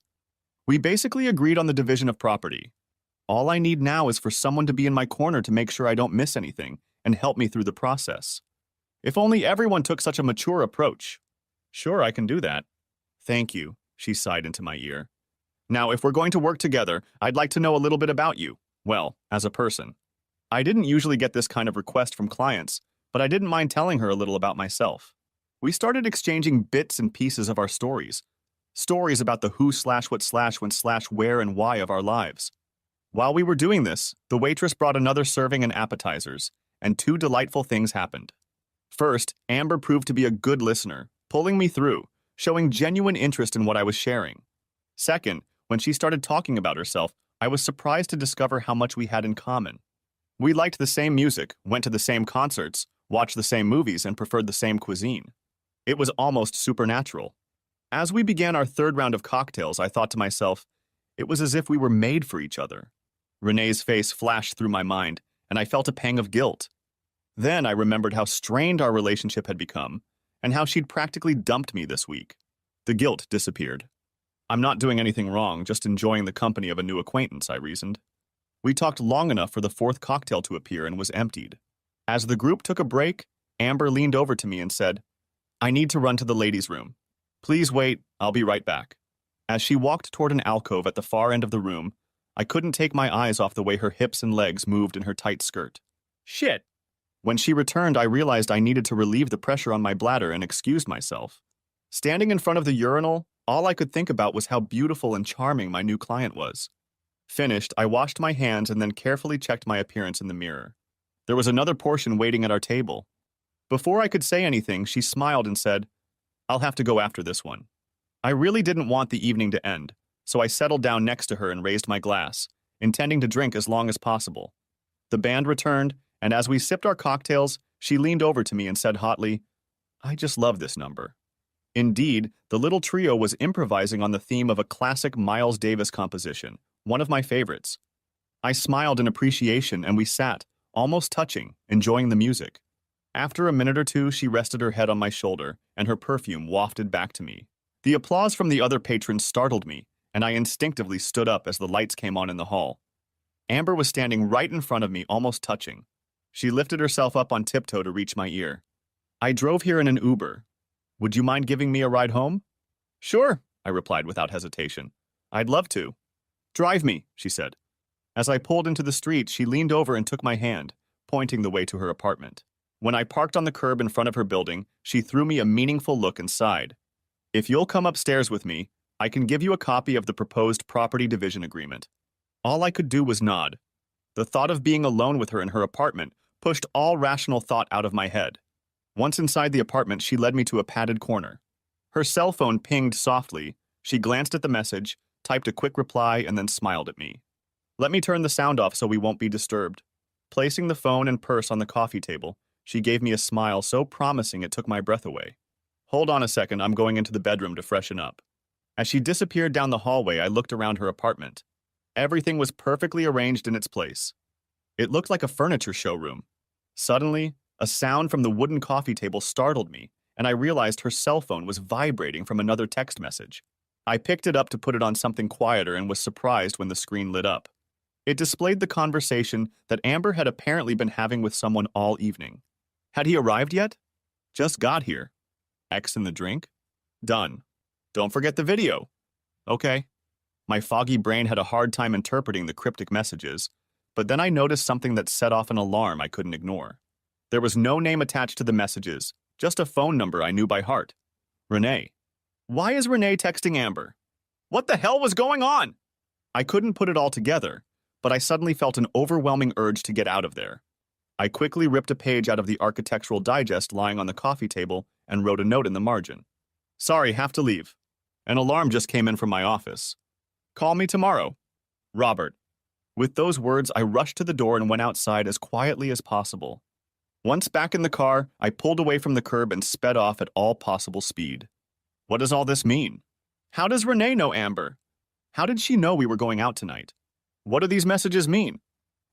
We basically agreed on the division of property. All I need now is for someone to be in my corner to make sure I don't miss anything and help me through the process. If only everyone took such a mature approach. Sure, I can do that. Thank you, she sighed into my ear. Now, if we're going to work together, I'd like to know a little bit about you. Well, as a person. I didn't usually get this kind of request from clients, but I didn't mind telling her a little about myself. We started exchanging bits and pieces of our stories. Stories about the who/what/when/where and why of our lives. While we were doing this, the waitress brought another serving and appetizers, and two delightful things happened. First, Amber proved to be a good listener, pulling me through, showing genuine interest in what I was sharing. Second, when she started talking about herself, I was surprised to discover how much we had in common. We liked the same music, went to the same concerts, watched the same movies, and preferred the same cuisine. It was almost supernatural. As we began our third round of cocktails, I thought to myself, it was as if we were made for each other. Renee's face flashed through my mind, and I felt a pang of guilt. Then I remembered how strained our relationship had become, and how she'd practically dumped me this week. The guilt disappeared. I'm not doing anything wrong, just enjoying the company of a new acquaintance, I reasoned. We talked long enough for the fourth cocktail to appear and was emptied. As the group took a break, Amber leaned over to me and said, I need to run to the ladies' room. Please wait, I'll be right back. As she walked toward an alcove at the far end of the room, I couldn't take my eyes off the way her hips and legs moved in her tight skirt. Shit! When she returned, I realized I needed to relieve the pressure on my bladder and excused myself. Standing in front of the urinal, all I could think about was how beautiful and charming my new client was. Finished, I washed my hands and then carefully checked my appearance in the mirror. There was another portion waiting at our table. Before I could say anything, she smiled and said, I'll have to go after this one. I really didn't want the evening to end, so I settled down next to her and raised my glass, intending to drink as long as possible. The band returned, and as we sipped our cocktails, she leaned over to me and said hotly, I just love this number. Indeed, the little trio was improvising on the theme of a classic Miles Davis composition, one of my favorites. I smiled in appreciation and we sat, almost touching, enjoying the music. After a minute or two, she rested her head on my shoulder, and her perfume wafted back to me. The applause from the other patrons startled me, and I instinctively stood up as the lights came on in the hall. Amber was standing right in front of me, almost touching. She lifted herself up on tiptoe to reach my ear. I drove here in an Uber. Would you mind giving me a ride home? Sure, I replied without hesitation. I'd love to. Drive me, she said. As I pulled into the street, she leaned over and took my hand, pointing the way to her apartment. When I parked on the curb in front of her building, she threw me a meaningful look and sighed. If you'll come upstairs with me, I can give you a copy of the proposed property division agreement. All I could do was nod. The thought of being alone with her in her apartment pushed all rational thought out of my head. Once inside the apartment, she led me to a padded corner. Her cell phone pinged softly. She glanced at the message, typed a quick reply, and then smiled at me. Let me turn the sound off so we won't be disturbed. Placing the phone and purse on the coffee table, she gave me a smile so promising it took my breath away. Hold on a second, I'm going into the bedroom to freshen up. As she disappeared down the hallway, I looked around her apartment. Everything was perfectly arranged in its place. It looked like a furniture showroom. Suddenly, a sound from the wooden coffee table startled me, and I realized her cell phone was vibrating from another text message. I picked it up to put it on something quieter and was surprised when the screen lit up. It displayed the conversation that Amber had apparently been having with someone all evening. Had he arrived yet? Just got here. X in the drink? Done. Don't forget the video. Okay. My foggy brain had a hard time interpreting the cryptic messages, but then I noticed something that set off an alarm I couldn't ignore. There was no name attached to the messages, just a phone number I knew by heart. Renee. Why is Renee texting Amber? What the hell was going on? I couldn't put it all together, but I suddenly felt an overwhelming urge to get out of there. I quickly ripped a page out of the Architectural Digest lying on the coffee table and wrote a note in the margin. Sorry, have to leave. An alarm just came in from my office. Call me tomorrow. Robert. With those words, I rushed to the door and went outside as quietly as possible. Once back in the car, I pulled away from the curb and sped off at all possible speed. What does all this mean? How does Renee know Amber? How did she know we were going out tonight? What do these messages mean?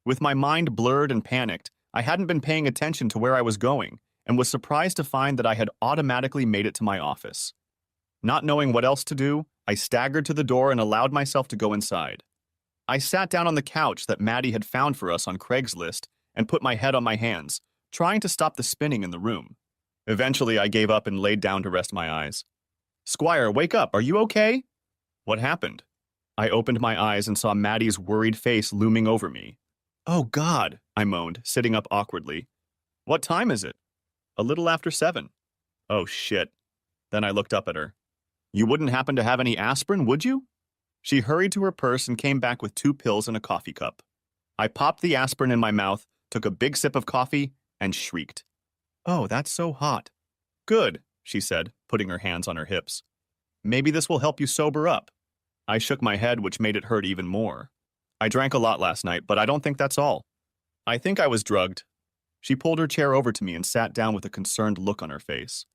With my mind blurred and panicked, I hadn't been paying attention to where I was going and was surprised to find that I had automatically made it to my office. Not knowing what else to do, I staggered to the door and allowed myself to go inside. I sat down on the couch that Maddie had found for us on Craigslist and put my head on my hands, trying to stop the spinning in the room. Eventually, I gave up and laid down to rest my eyes. Squire, wake up. Are you okay? What happened? I opened my eyes and saw Maddie's worried face looming over me. Oh, God, I moaned, sitting up awkwardly. What time is it? A little after 7. Oh, shit. Then I looked up at her. You wouldn't happen to have any aspirin, would you? She hurried to her purse and came back with 2 pills and a coffee cup. I popped the aspirin in my mouth, took a big sip of coffee, and shrieked. Oh, that's so hot. Good, she said, putting her hands on her hips. Maybe this will help you sober up. I shook my head, which made it hurt even more. I drank a lot last night, but I don't think that's all. I think I was drugged. She pulled her chair over to me and sat down with a concerned look on her face.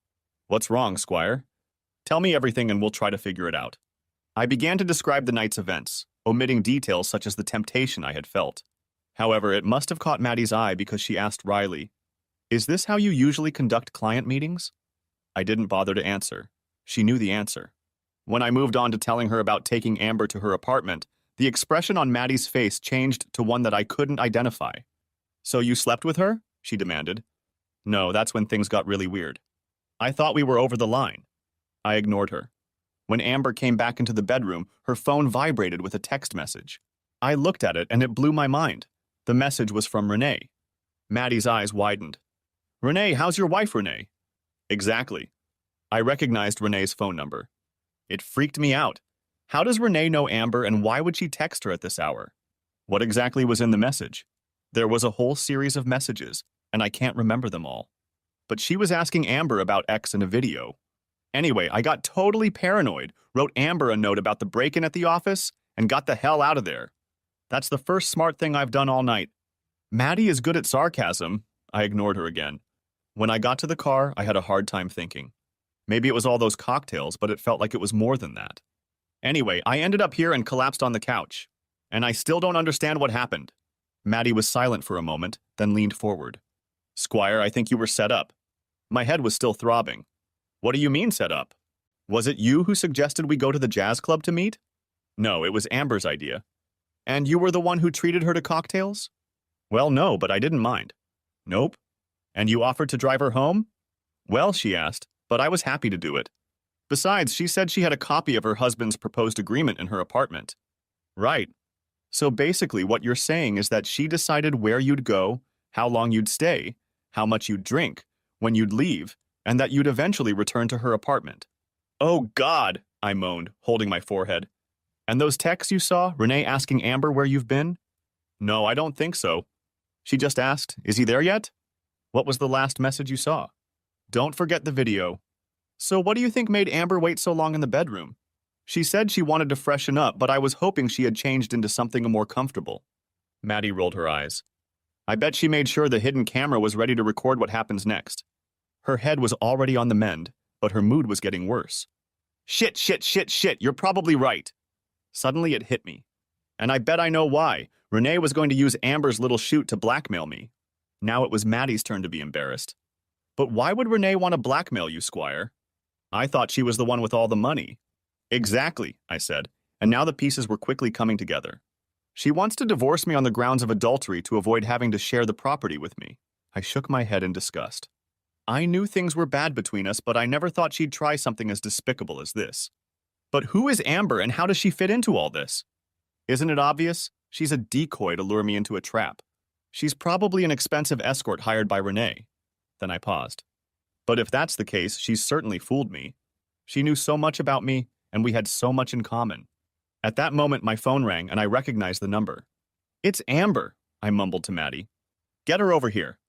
What's wrong, Squire? Tell me everything and we'll try to figure it out. I began to describe the night's events, omitting details such as the temptation I had felt. However, it must have caught Maddie's eye because she asked wryly, Is this how you usually conduct client meetings? I didn't bother to answer. She knew the answer. When I moved on to telling her about taking Amber to her apartment, the expression on Maddie's face changed to one that I couldn't identify. So you slept with her? She demanded. No, that's when things got really weird. I thought we were over the line. I ignored her. When Amber came back into the bedroom, her phone vibrated with a text message. I looked at it and it blew my mind. The message was from Renee. Maddie's eyes widened. Renee, how's your wife, Renee? Exactly. I recognized Renee's phone number. It freaked me out. How does Renee know Amber and why would she text her at this hour? What exactly was in the message? There was a whole series of messages, and I can't remember them all. But she was asking Amber about X in a video. Anyway, I got totally paranoid, wrote Amber a note about the break-in at the office, and got the hell out of there. That's the first smart thing I've done all night. Maddie is good at sarcasm. I ignored her again. When I got to the car, I had a hard time thinking. Maybe it was all those cocktails, but it felt like it was more than that. Anyway, I ended up here and collapsed on the couch. And I still don't understand what happened. Maddie was silent for a moment, then leaned forward. Squire, I think you were set up. My head was still throbbing. What do you mean set up? Was it you who suggested we go to the jazz club to meet? No, it was Amber's idea. And you were the one who treated her to cocktails? Well, no, but I didn't mind. Nope. And you offered to drive her home? Well, she asked, but I was happy to do it. Besides, she said she had a copy of her husband's proposed agreement in her apartment. Right. So basically what you're saying is that she decided where you'd go, how long you'd stay, how much you'd drink, when you'd leave, and that you'd eventually return to her apartment. Oh, God, I moaned, holding my forehead. And those texts you saw, Renee asking Amber where you've been? No, I don't think so. She just asked, is he there yet? What was the last message you saw? Don't forget the video. So what do you think made Amber wait so long in the bedroom? She said she wanted to freshen up, but I was hoping she had changed into something more comfortable. Maddie rolled her eyes. I bet she made sure the hidden camera was ready to record what happens next. Her head was already on the mend, but her mood was getting worse. Shit, shit, shit, shit, you're probably right. Suddenly it hit me. And I bet I know why. Renee was going to use Amber's little shoot to blackmail me. Now it was Maddie's turn to be embarrassed. But why would Renee want to blackmail you, Squire? I thought she was the one with all the money. Exactly, I said, and now the pieces were quickly coming together. She wants to divorce me on the grounds of adultery to avoid having to share the property with me. I shook my head in disgust. I knew things were bad between us, but I never thought she'd try something as despicable as this. But who is Amber and how does she fit into all this? Isn't it obvious? She's a decoy to lure me into a trap. She's probably an expensive escort hired by Renee. Then I paused. But if that's the case, she's certainly fooled me. She knew so much about me, and we had so much in common. At that moment, my phone rang, and I recognized the number. It's Amber, I mumbled to Maddie. Get her over here.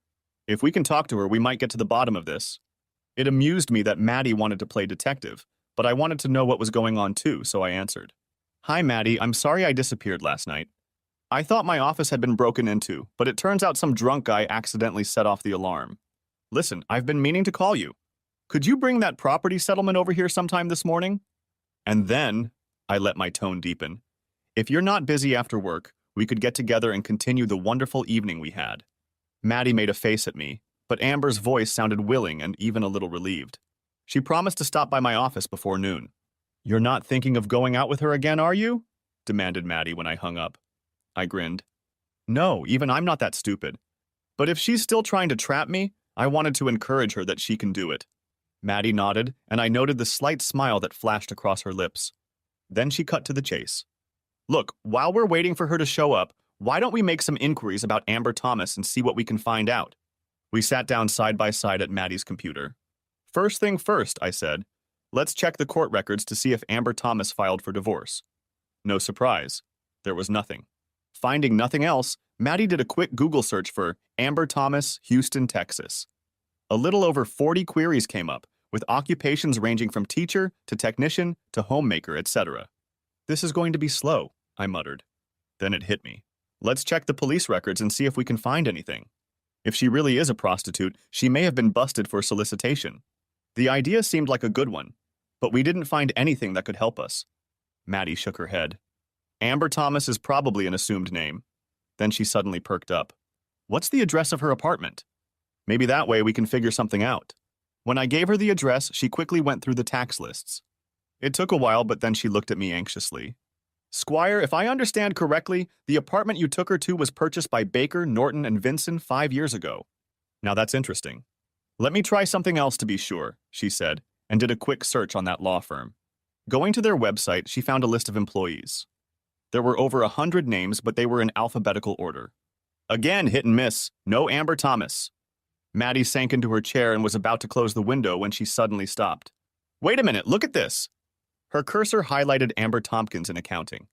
If we can talk to her, we might get to the bottom of this. It amused me that Maddie wanted to play detective, but I wanted to know what was going on too, so I answered. Hi, Maddie, I'm sorry I disappeared last night. I thought my office had been broken into, but it turns out some drunk guy accidentally set off the alarm. Listen, I've been meaning to call you. Could you bring that property settlement over here sometime this morning? And then, I let my tone deepen. If you're not busy after work, we could get together and continue the wonderful evening we had. Maddie made a face at me, but Amber's voice sounded willing and even a little relieved. She promised to stop by my office before noon. You're not thinking of going out with her again, are you? Demanded Maddie when I hung up. I grinned. No, even I'm not that stupid. But if she's still trying to trap me, I wanted to encourage her that she can do it. Maddie nodded, and I noted the slight smile that flashed across her lips. Then she cut to the chase. Look, while we're waiting for her to show up, why don't we make some inquiries about Amber Thomas and see what we can find out? We sat down side by side at Maddie's computer. First thing first, I said. Let's check the court records to see if Amber Thomas filed for divorce. No surprise. There was nothing. Finding nothing else, Maddie did a quick Google search for Amber Thomas, Houston, Texas. A little over 40 queries came up, with occupations ranging from teacher to technician to homemaker, etc. This is going to be slow, I muttered. Then it hit me. Let's check the police records and see if we can find anything. If she really is a prostitute, she may have been busted for solicitation. The idea seemed like a good one, but we didn't find anything that could help us. Maddie shook her head. Amber Thomas is probably an assumed name. Then she suddenly perked up. What's the address of her apartment? Maybe that way we can figure something out. When I gave her the address, she quickly went through the tax lists. It took a while, but then she looked at me anxiously. Squire, if I understand correctly, the apartment you took her to was purchased by Baker, Norton, and Vinson 5 years ago. Now that's interesting. Let me try something else to be sure, she said, and did a quick search on that law firm. Going to their website, she found a list of employees. There were over 100 names, but they were in alphabetical order. Again, hit and miss. No Amber Thomas. Maddie sank into her chair and was about to close the window when she suddenly stopped. Wait a minute, look at this. Her cursor highlighted Amber Tompkins in accounting.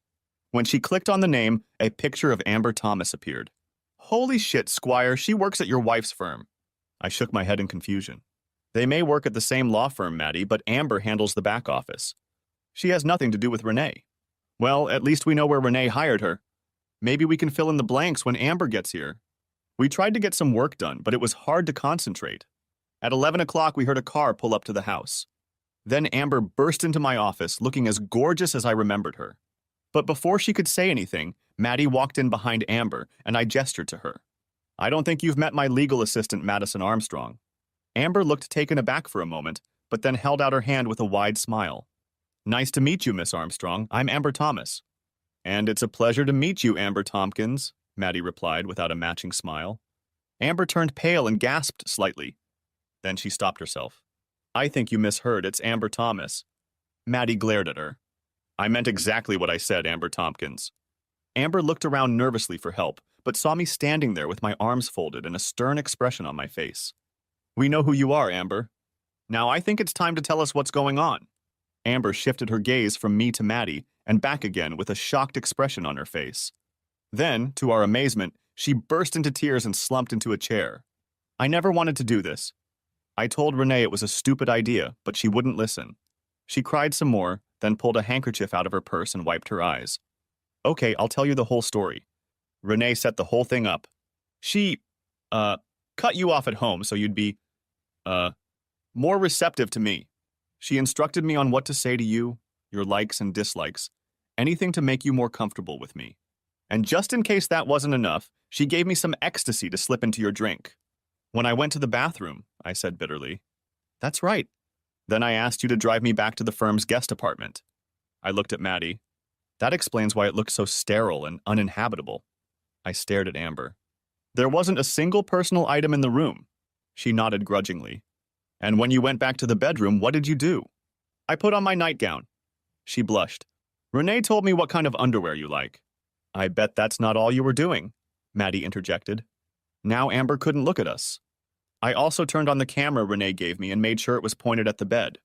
When she clicked on the name, a picture of Amber Thomas appeared. Holy shit, Squire, she works at your wife's firm. I shook my head in confusion. They may work at the same law firm, Maddie, but Amber handles the back office. She has nothing to do with Renee. Well, at least we know where Renee hired her. Maybe we can fill in the blanks when Amber gets here. We tried to get some work done, but it was hard to concentrate. At 11 o'clock, we heard a car pull up to the house. Then Amber burst into my office, looking as gorgeous as I remembered her. But before she could say anything, Maddie walked in behind Amber, and I gestured to her. I don't think you've met my legal assistant, Madison Armstrong. Amber looked taken aback for a moment, but then held out her hand with a wide smile. Nice to meet you, Miss Armstrong. I'm Amber Thomas. And it's a pleasure to meet you, Amber Tompkins, Maddie replied without a matching smile. Amber turned pale and gasped slightly. Then she stopped herself. I think you misheard. It's Amber Thomas. Maddie glared at her. I meant exactly what I said, Amber Tompkins. Amber looked around nervously for help, but saw me standing there with my arms folded and a stern expression on my face. We know who you are, Amber. Now I think it's time to tell us what's going on. Amber shifted her gaze from me to Maddie and back again with a shocked expression on her face. Then, to our amazement, she burst into tears and slumped into a chair. I never wanted to do this. I told Renee it was a stupid idea, but she wouldn't listen. She cried some more, then pulled a handkerchief out of her purse and wiped her eyes. Okay, I'll tell you the whole story. Renee set the whole thing up. She, cut you off at home so you'd be, more receptive to me. She instructed me on what to say to you, your likes and dislikes, anything to make you more comfortable with me. And just in case that wasn't enough, she gave me some ecstasy to slip into your drink. When I went to the bathroom, I said bitterly. That's right. Then I asked you to drive me back to the firm's guest apartment. I looked at Maddie. That explains why it looked so sterile and uninhabitable. I stared at Amber. There wasn't a single personal item in the room. She nodded grudgingly. And when you went back to the bedroom, what did you do? I put on my nightgown. She blushed. Renee told me what kind of underwear you like. I bet that's not all you were doing, Maddie interjected. Now Amber couldn't look at us. I also turned on the camera Renee gave me and made sure it was pointed at the bed.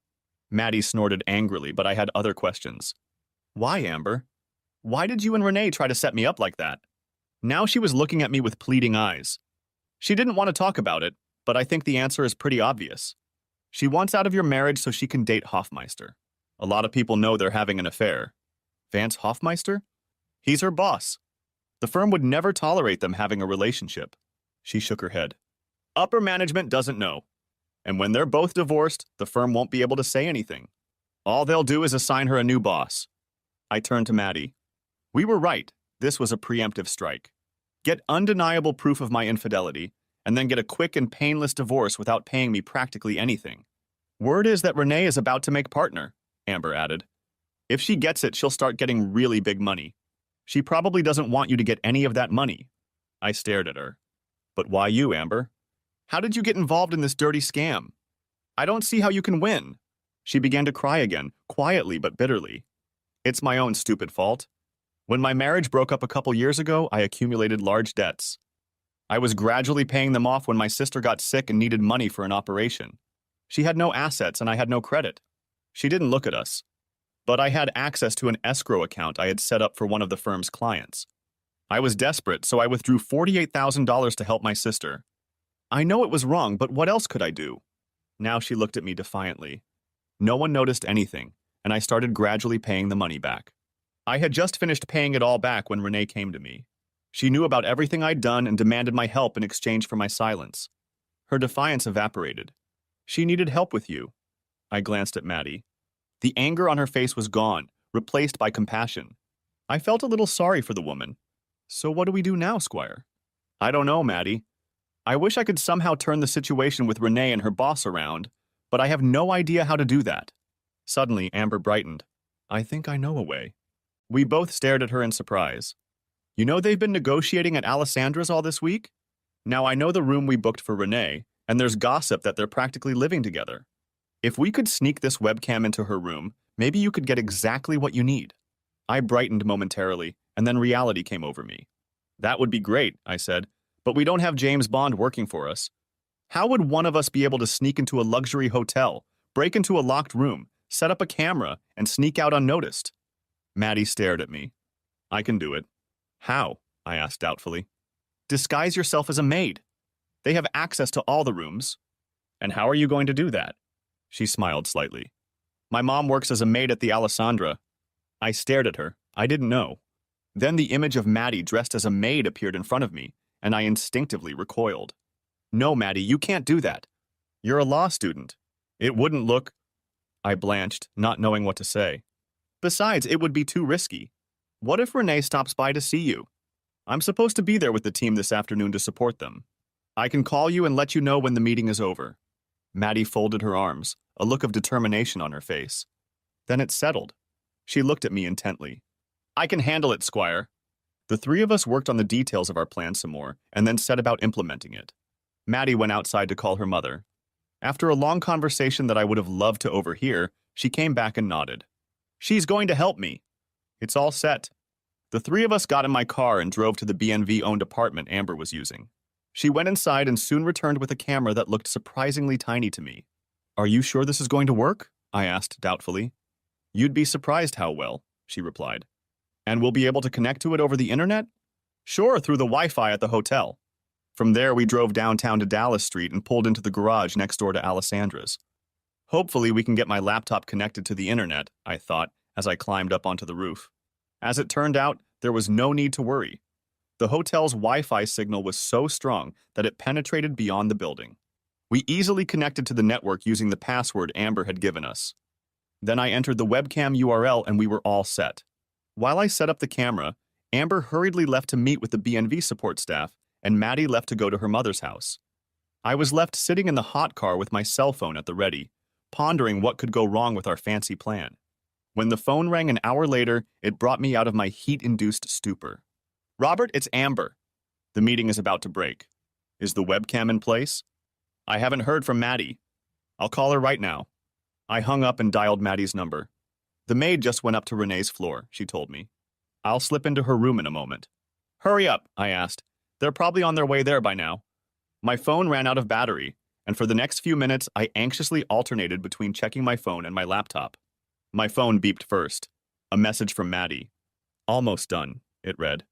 Maddie snorted angrily, but I had other questions. Why, Amber? Why did you and Renee try to set me up like that? Now she was looking at me with pleading eyes. She didn't want to talk about it, but I think the answer is pretty obvious. She wants out of your marriage so she can date Hoffmeister. A lot of people know they're having an affair. Vance Hoffmeister? He's her boss. The firm would never tolerate them having a relationship. She shook her head. Upper management doesn't know. And when they're both divorced, the firm won't be able to say anything. All they'll do is assign her a new boss. I turned to Maddie. We were right. This was a preemptive strike. Get undeniable proof of my infidelity, and then get a quick and painless divorce without paying me practically anything. Word is that Renee is about to make partner, Amber added. If she gets it, she'll start getting really big money. She probably doesn't want you to get any of that money. I stared at her. But why you, Amber? How did you get involved in this dirty scam? I don't see how you can win. She began to cry again, quietly but bitterly. It's my own stupid fault. When my marriage broke up a couple years ago, I accumulated large debts. I was gradually paying them off when my sister got sick and needed money for an operation. She had no assets and I had no credit. She didn't look at us. But I had access to an escrow account I had set up for one of the firm's clients. I was desperate, so I withdrew $48,000 to help my sister. I know it was wrong, but what else could I do? Now she looked at me defiantly. No one noticed anything, and I started gradually paying the money back. I had just finished paying it all back when Renee came to me. She knew about everything I'd done and demanded my help in exchange for my silence. Her defiance evaporated. She needed help with you. I glanced at Maddie. The anger on her face was gone, replaced by compassion. I felt a little sorry for the woman. So what do we do now, Squire? I don't know, Maddie. I wish I could somehow turn the situation with Renee and her boss around, but I have no idea how to do that. Suddenly, Amber brightened. I think I know a way. We both stared at her in surprise. You know they've been negotiating at Alessandra's all this week? Now I know the room we booked for Renee, and there's gossip that they're practically living together. If we could sneak this webcam into her room, maybe you could get exactly what you need. I brightened momentarily, and then reality came over me. That would be great, I said, but we don't have James Bond working for us. How would one of us be able to sneak into a luxury hotel, break into a locked room, set up a camera, and sneak out unnoticed? Maddie stared at me. I can do it. How? I asked doubtfully. Disguise yourself as a maid. They have access to all the rooms. And how are you going to do that? She smiled slightly. My mom works as a maid at the Alessandra. I stared at her. I didn't know. Then the image of Maddie dressed as a maid appeared in front of me, and I instinctively recoiled. No, Maddie, you can't do that. You're a law student. It wouldn't look... I blanched, not knowing what to say. Besides, it would be too risky. What if Renee stops by to see you? I'm supposed to be there with the team this afternoon to support them. I can call you and let you know when the meeting is over. Maddie folded her arms, a look of determination on her face. Then it settled. She looked at me intently. I can handle it, Squire. The three of us worked on the details of our plan some more, and then set about implementing it. Maddie went outside to call her mother. After a long conversation that I would have loved to overhear, she came back and nodded. She's going to help me. It's all set. The three of us got in my car and drove to the BNV-owned apartment Amber was using. She went inside and soon returned with a camera that looked surprisingly tiny to me. Are you sure this is going to work? I asked doubtfully. You'd be surprised how well, she replied. And we'll be able to connect to it over the internet? Sure, through the Wi-Fi at the hotel. From there, we drove downtown to Dallas Street and pulled into the garage next door to Alessandra's. Hopefully, we can get my laptop connected to the internet, I thought, as I climbed up onto the roof. As it turned out, there was no need to worry. The hotel's Wi-Fi signal was so strong that it penetrated beyond the building. We easily connected to the network using the password Amber had given us. Then I entered the webcam URL and we were all set. While I set up the camera, Amber hurriedly left to meet with the BNV support staff, and Maddie left to go to her mother's house. I was left sitting in the hot car with my cell phone at the ready, pondering what could go wrong with our fancy plan. When the phone rang an hour later, it brought me out of my heat-induced stupor. "Robert, it's Amber. The meeting is about to break. Is the webcam in place? I haven't heard from Maddie. I'll call her right now." I hung up and dialed Maddie's number. "The maid just went up to Renee's floor," she told me. "I'll slip into her room in a moment." "Hurry up," I asked. "They're probably on their way there by now." My phone ran out of battery, and for the next few minutes I anxiously alternated between checking my phone and my laptop. My phone beeped first. A message from Maddie. "Almost done," it read.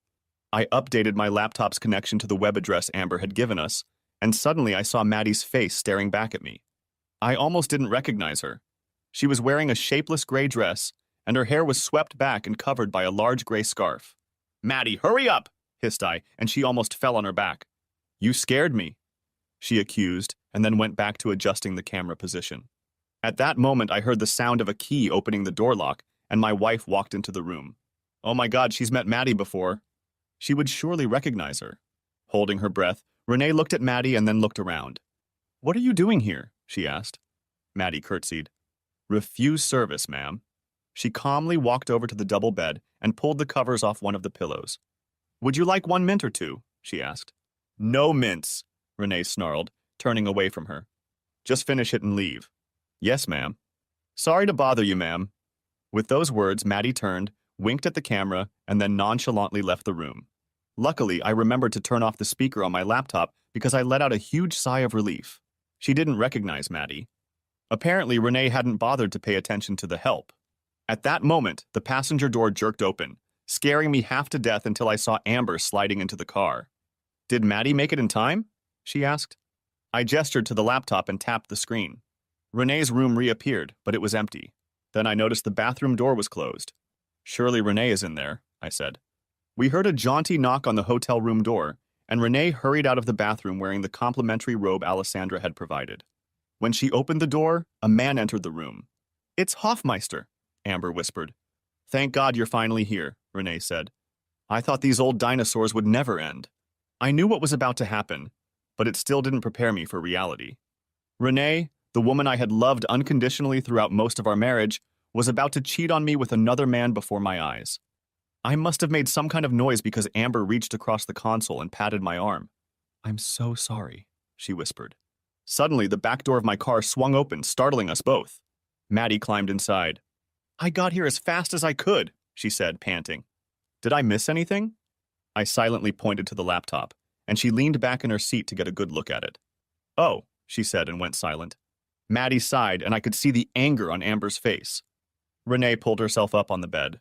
I updated my laptop's connection to the web address Amber had given us, and suddenly I saw Maddie's face staring back at me. I almost didn't recognize her. She was wearing a shapeless gray dress, and her hair was swept back and covered by a large gray scarf. "Maddie, hurry up!" hissed I, and she almost fell on her back. "You scared me," she accused, and then went back to adjusting the camera position. At that moment, I heard the sound of a key opening the door lock, and my wife walked into the room. Oh my God, she's met Maddie before. She would surely recognize her. Holding her breath, Renee looked at Maddie and then looked around. "What are you doing here?" she asked. Maddie curtsied. "Refuse service, ma'am." She calmly walked over to the double bed and pulled the covers off one of the pillows. "Would you like 1 mint or 2? She asked. "No mints," Renee snarled, turning away from her. "Just finish it and leave." "Yes, ma'am." "Sorry to bother you, ma'am." With those words, Maddie turned, winked at the camera, and then nonchalantly left the room. Luckily, I remembered to turn off the speaker on my laptop because I let out a huge sigh of relief. She didn't recognize Maddie. Apparently, Renee hadn't bothered to pay attention to the help. At that moment, the passenger door jerked open, scaring me half to death until I saw Amber sliding into the car. "Did Maddie make it in time?" she asked. I gestured to the laptop and tapped the screen. Renee's room reappeared, but it was empty. Then I noticed the bathroom door was closed. "Surely Renee is in there," I said. We heard a jaunty knock on the hotel room door, and Renee hurried out of the bathroom wearing the complimentary robe Alessandra had provided. When she opened the door, a man entered the room. "It's Hoffmeister," Amber whispered. "Thank God you're finally here," Renee said. "I thought these old dinosaurs would never end." I knew what was about to happen, but it still didn't prepare me for reality. Renee, the woman I had loved unconditionally throughout most of our marriage, was about to cheat on me with another man before my eyes. I must have made some kind of noise because Amber reached across the console and patted my arm. "I'm so sorry," she whispered. Suddenly, the back door of my car swung open, startling us both. Maddie climbed inside. "I got here as fast as I could," she said, panting. "Did I miss anything?" I silently pointed to the laptop, and she leaned back in her seat to get a good look at it. "Oh," she said and went silent. Maddie sighed, and I could see the anger on Amber's face. Renee pulled herself up on the bed.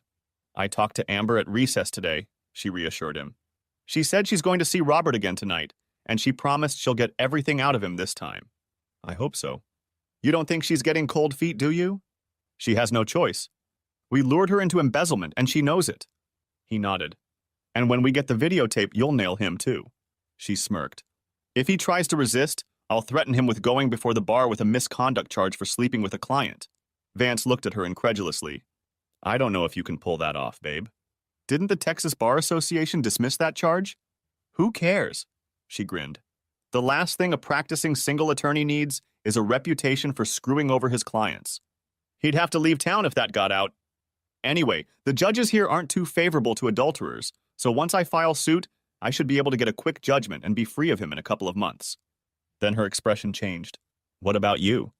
"I talked to Amber at recess today," she reassured him. "She said she's going to see Robert again tonight, and she promised she'll get everything out of him this time." "I hope so." "You don't think she's getting cold feet, do you?" "She has no choice. We lured her into embezzlement, and she knows it." He nodded. "And when we get the videotape, you'll nail him, too." She smirked. "If he tries to resist, I'll threaten him with going before the bar with a misconduct charge for sleeping with a client." Vance looked at her incredulously. "I don't know if you can pull that off, babe. Didn't the Texas Bar Association dismiss that charge?" "Who cares?" She grinned. "The last thing a practicing single attorney needs is a reputation for screwing over his clients. He'd have to leave town if that got out. Anyway, the judges here aren't too favorable to adulterers, so once I file suit, I should be able to get a quick judgment and be free of him in a couple of months." Then her expression changed. "What about you?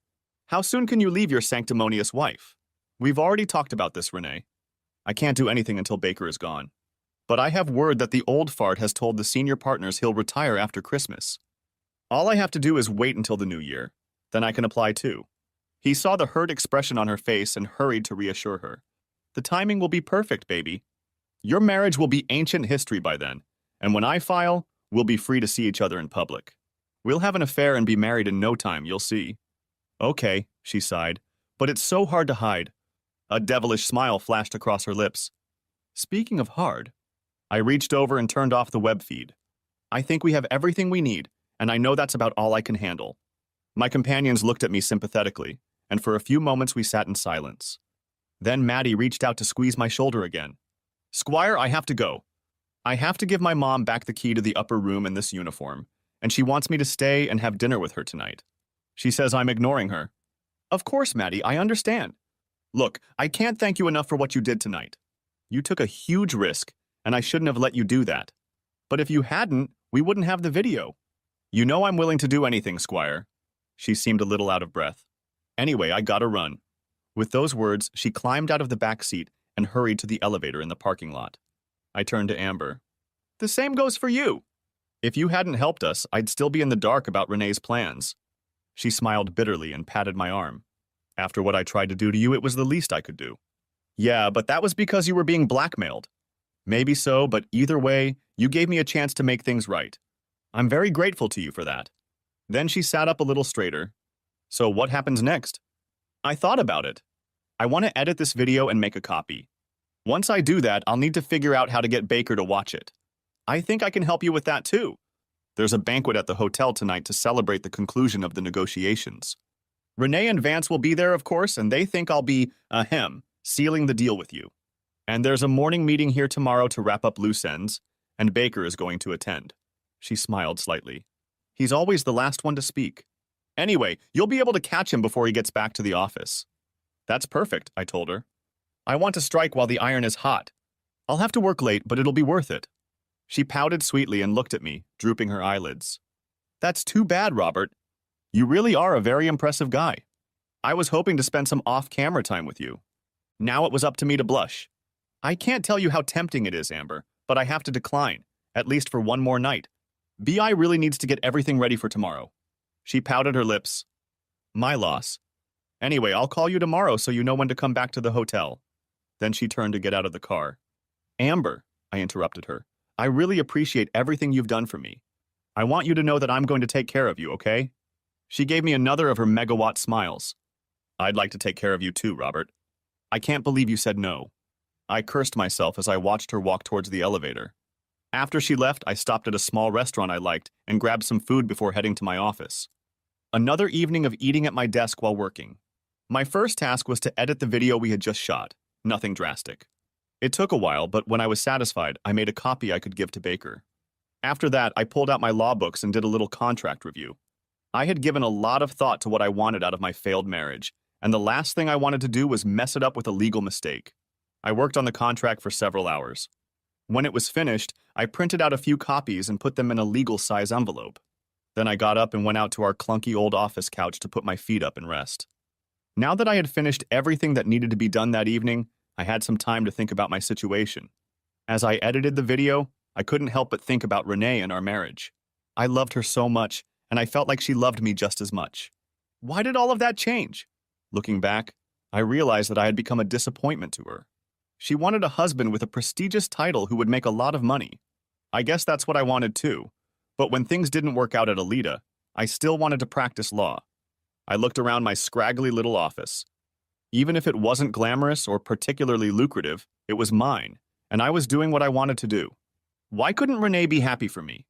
How soon can you leave your sanctimonious wife?" "We've already talked about this, Renee. I can't do anything until Baker is gone. But I have word that the old fart has told the senior partners he'll retire after Christmas. All I have to do is wait until the new year. Then I can apply too." He saw the hurt expression on her face and hurried to reassure her. "The timing will be perfect, baby. Your marriage will be ancient history by then, and when I file, we'll be free to see each other in public. We'll have an affair and be married in no time, you'll see." "Okay," she sighed, "but it's so hard to hide. A devilish smile flashed across her lips. Speaking of hard, I reached over and turned off the web feed. I think we have everything we need, and I know that's about all I can handle. My companions looked at me sympathetically, and for a few moments we sat in silence. Then Maddie reached out to squeeze my shoulder again. Squire, I have to go. I have to give my mom back the key to the upper room in this uniform, and she wants me to stay and have dinner with her tonight. She says I'm ignoring her. Of course, Maddie, I understand. Look, I can't thank you enough for what you did tonight. You took a huge risk, and I shouldn't have let you do that. But if you hadn't, we wouldn't have the video. You know I'm willing to do anything, Squire. She seemed a little out of breath. Anyway, I gotta run. With those words, she climbed out of the back seat and hurried to the elevator in the parking lot. I turned to Amber. The same goes for you. If you hadn't helped us, I'd still be in the dark about Renee's plans. She smiled bitterly and patted my arm. After what I tried to do to you, it was the least I could do. Yeah, but that was because you were being blackmailed. Maybe so, but either way, you gave me a chance to make things right. I'm very grateful to you for that. Then she sat up a little straighter. So what happens next? I thought about it. I want to edit this video and make a copy. Once I do that, I'll need to figure out how to get Baker to watch it. I think I can help you with that too. There's a banquet at the hotel tonight to celebrate the conclusion of the negotiations. Renee and Vance will be there, of course, and they think I'll be, sealing the deal with you. And there's a morning meeting here tomorrow to wrap up loose ends, and Baker is going to attend. She smiled slightly. He's always the last one to speak. Anyway, you'll be able to catch him before he gets back to the office. That's perfect, I told her. I want to strike while the iron is hot. I'll have to work late, but it'll be worth it. She pouted sweetly and looked at me, drooping her eyelids. That's too bad, Robert. You really are a very impressive guy. I was hoping to spend some off-camera time with you. Now it was up to me to blush. I can't tell you how tempting it is, Amber, but I have to decline, at least for one more night. BI really needs to get everything ready for tomorrow. She pouted her lips. My loss. Anyway, I'll call you tomorrow so you know when to come back to the hotel. Then she turned to get out of the car. Amber, I interrupted her, I really appreciate everything you've done for me. I want you to know that I'm going to take care of you, okay? She gave me another of her megawatt smiles. I'd like to take care of you too, Robert. I can't believe you said no. I cursed myself as I watched her walk towards the elevator. After she left, I stopped at a small restaurant I liked and grabbed some food before heading to my office. Another evening of eating at my desk while working. My first task was to edit the video we had just shot. Nothing drastic. It took a while, but when I was satisfied, I made a copy I could give to Baker. After that, I pulled out my law books and did a little contract review. I had given a lot of thought to what I wanted out of my failed marriage, and the last thing I wanted to do was mess it up with a legal mistake. I worked on the contract for several hours. When it was finished, I printed out a few copies and put them in a legal-size envelope. Then I got up and went out to our clunky old office couch to put my feet up and rest. Now that I had finished everything that needed to be done that evening, I had some time to think about my situation. As I edited the video, I couldn't help but think about Renee and our marriage. I loved her so much, and I felt like she loved me just as much. Why did all of that change? Looking back, I realized that I had become a disappointment to her. She wanted a husband with a prestigious title who would make a lot of money. I guess that's what I wanted too. But when things didn't work out at Alita, I still wanted to practice law. I looked around my scraggly little office. Even if it wasn't glamorous or particularly lucrative, it was mine, and I was doing what I wanted to do. Why couldn't Renee be happy for me?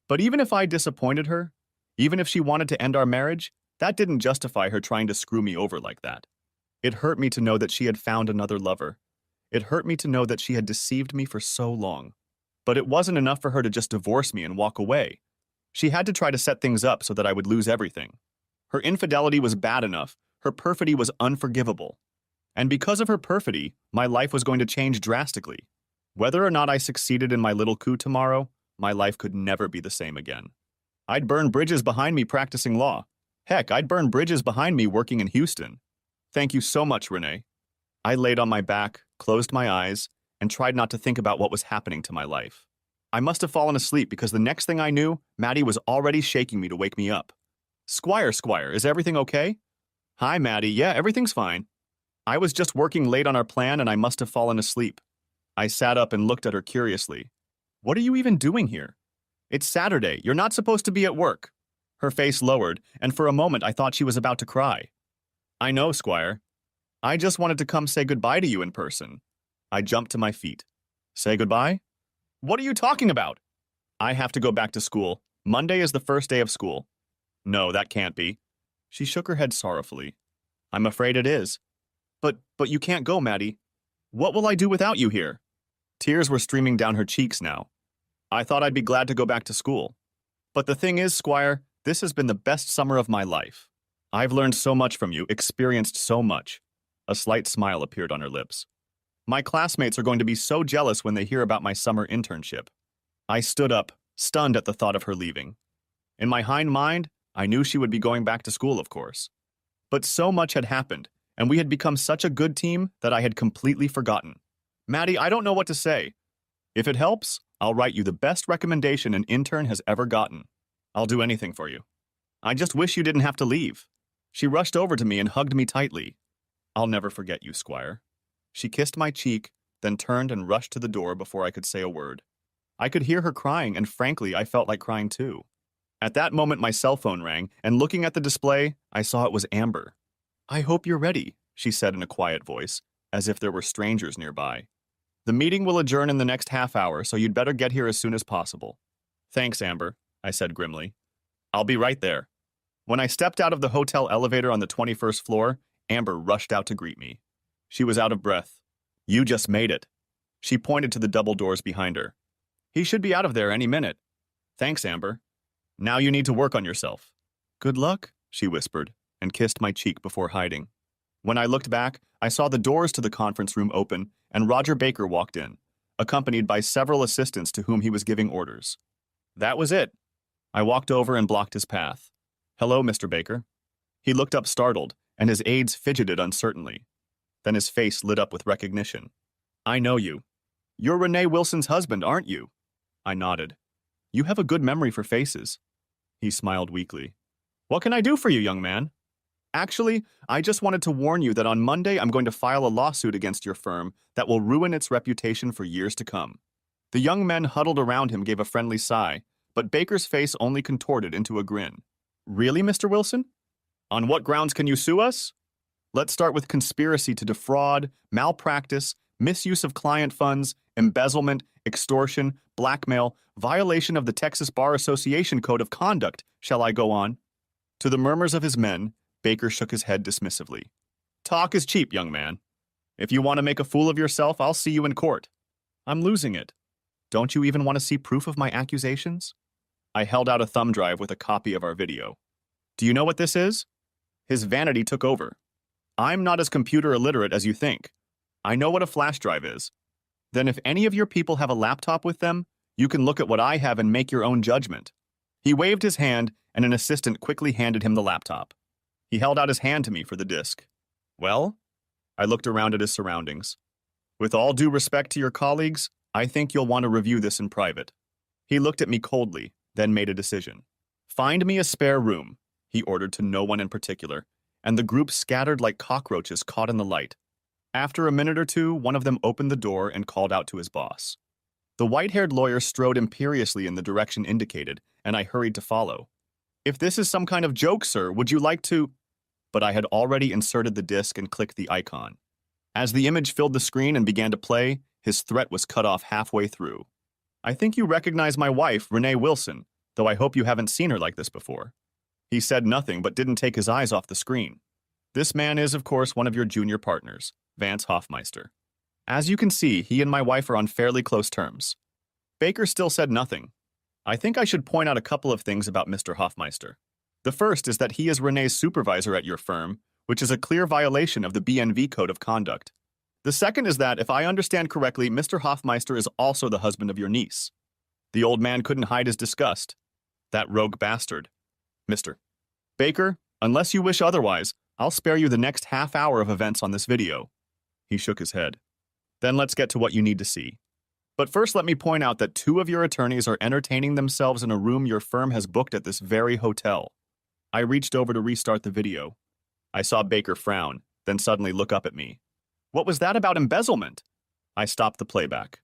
But even if I disappointed her, even if she wanted to end our marriage, that didn't justify her trying to screw me over like that. It hurt me to know that she had found another lover. It hurt me to know that she had deceived me for so long. But it wasn't enough for her to just divorce me and walk away. She had to try to set things up so that I would lose everything. Her infidelity was bad enough. Her perfidy was unforgivable. And because of her perfidy, my life was going to change drastically. Whether or not I succeeded in my little coup tomorrow, my life could never be the same again. I'd burn bridges behind me practicing law. Heck, I'd burn bridges behind me working in Houston. Thank you so much, Renee. I laid on my back, closed my eyes, and tried not to think about what was happening to my life. I must have fallen asleep because the next thing I knew, Maddie was already shaking me to wake me up. Squire, is everything okay? Hi, Maddie. Yeah, everything's fine. I was just working late on our plan and I must have fallen asleep. I sat up and looked at her curiously. What are you even doing here? It's Saturday. You're not supposed to be at work. Her face lowered, and for a moment I thought she was about to cry. I know, Squire. I just wanted to come say goodbye to you in person. I jumped to my feet. Say goodbye? What are you talking about? I have to go back to school. Monday is the first day of school. No, that can't be. She shook her head sorrowfully. I'm afraid it is. But you can't go, Maddie. What will I do without you here? Tears were streaming down her cheeks now. I thought I'd be glad to go back to school. But the thing is, Squire, this has been the best summer of my life. I've learned so much from you, experienced so much. A slight smile appeared on her lips. My classmates are going to be so jealous when they hear about my summer internship. I stood up, stunned at the thought of her leaving. In my hind mind, I knew she would be going back to school, of course. But so much had happened, and we had become such a good team that I had completely forgotten. Maddie, I don't know what to say. If it helps, I'll write you the best recommendation an intern has ever gotten. I'll do anything for you. I just wish you didn't have to leave. She rushed over to me and hugged me tightly. I'll never forget you, Squire. She kissed my cheek, then turned and rushed to the door before I could say a word. I could hear her crying, and frankly, I felt like crying too. At that moment, my cell phone rang, and looking at the display, I saw it was Amber. I hope you're ready, she said in a quiet voice, as if there were strangers nearby. The meeting will adjourn in the next half hour, so you'd better get here as soon as possible. Thanks, Amber, I said grimly. I'll be right there. When I stepped out of the hotel elevator on the 21st floor, Amber rushed out to greet me. She was out of breath. You just made it. She pointed to the double doors behind her. He should be out of there any minute. Thanks, Amber. Now you need to work on yourself. Good luck, she whispered, and kissed my cheek before hiding. When I looked back, I saw the doors to the conference room open, and Roger Baker walked in, accompanied by several assistants to whom he was giving orders. That was it. I walked over and blocked his path. Hello, Mr. Baker. He looked up startled, and his aides fidgeted uncertainly. Then his face lit up with recognition. I know you. You're Renee Wilson's husband, aren't you? I nodded. You have a good memory for faces. He smiled weakly. What can I do for you, young man? Actually, I just wanted to warn you that on Monday I'm going to file a lawsuit against your firm that will ruin its reputation for years to come. The young men huddled around him gave a friendly sigh, but Baker's face only contorted into a grin. Really, Mr. Wilson? On what grounds can you sue us? Let's start with conspiracy to defraud, malpractice, misuse of client funds, embezzlement, extortion, blackmail, violation of the Texas Bar Association Code of Conduct. Shall I go on? To the murmurs of his men, Baker shook his head dismissively. Talk is cheap, young man. If you want to make a fool of yourself, I'll see you in court. I'm losing it. Don't you even want to see proof of my accusations? I held out a thumb drive with a copy of our video. Do you know what this is? His vanity took over. I'm not as computer illiterate as you think. I know what a flash drive is. Then if any of your people have a laptop with them, you can look at what I have and make your own judgment. He waved his hand, and an assistant quickly handed him the laptop. He held out his hand to me for the disk. Well? I looked around at his surroundings. With all due respect to your colleagues, I think you'll want to review this in private. He looked at me coldly, then made a decision. Find me a spare room, he ordered to no one in particular, and the group scattered like cockroaches caught in the light. After a minute or two, one of them opened the door and called out to his boss. The white-haired lawyer strode imperiously in the direction indicated, and I hurried to follow. If this is some kind of joke, sir, would you like to... But I had already inserted the disk and clicked the icon. As the image filled the screen and began to play, his threat was cut off halfway through. I think you recognize my wife, Renee Wilson, though I hope you haven't seen her like this before. He said nothing but didn't take his eyes off the screen. This man is, of course, one of your junior partners, Vance Hoffmeister. As you can see, he and my wife are on fairly close terms. Baker still said nothing. I think I should point out a couple of things about Mr. Hoffmeister. The first is that he is Renee's supervisor at your firm, which is a clear violation of the BNV Code of Conduct. The second is that, if I understand correctly, Mr. Hoffmeister is also the husband of your niece. The old man couldn't hide his disgust. That rogue bastard. Mr. Baker, unless you wish otherwise, I'll spare you the next half hour of events on this video. He shook his head. Then let's get to what you need to see. But first let me point out that 2 of your attorneys are entertaining themselves in a room your firm has booked at this very hotel. I reached over to restart the video. I saw Baker frown, then suddenly look up at me. What was that about embezzlement? I stopped the playback.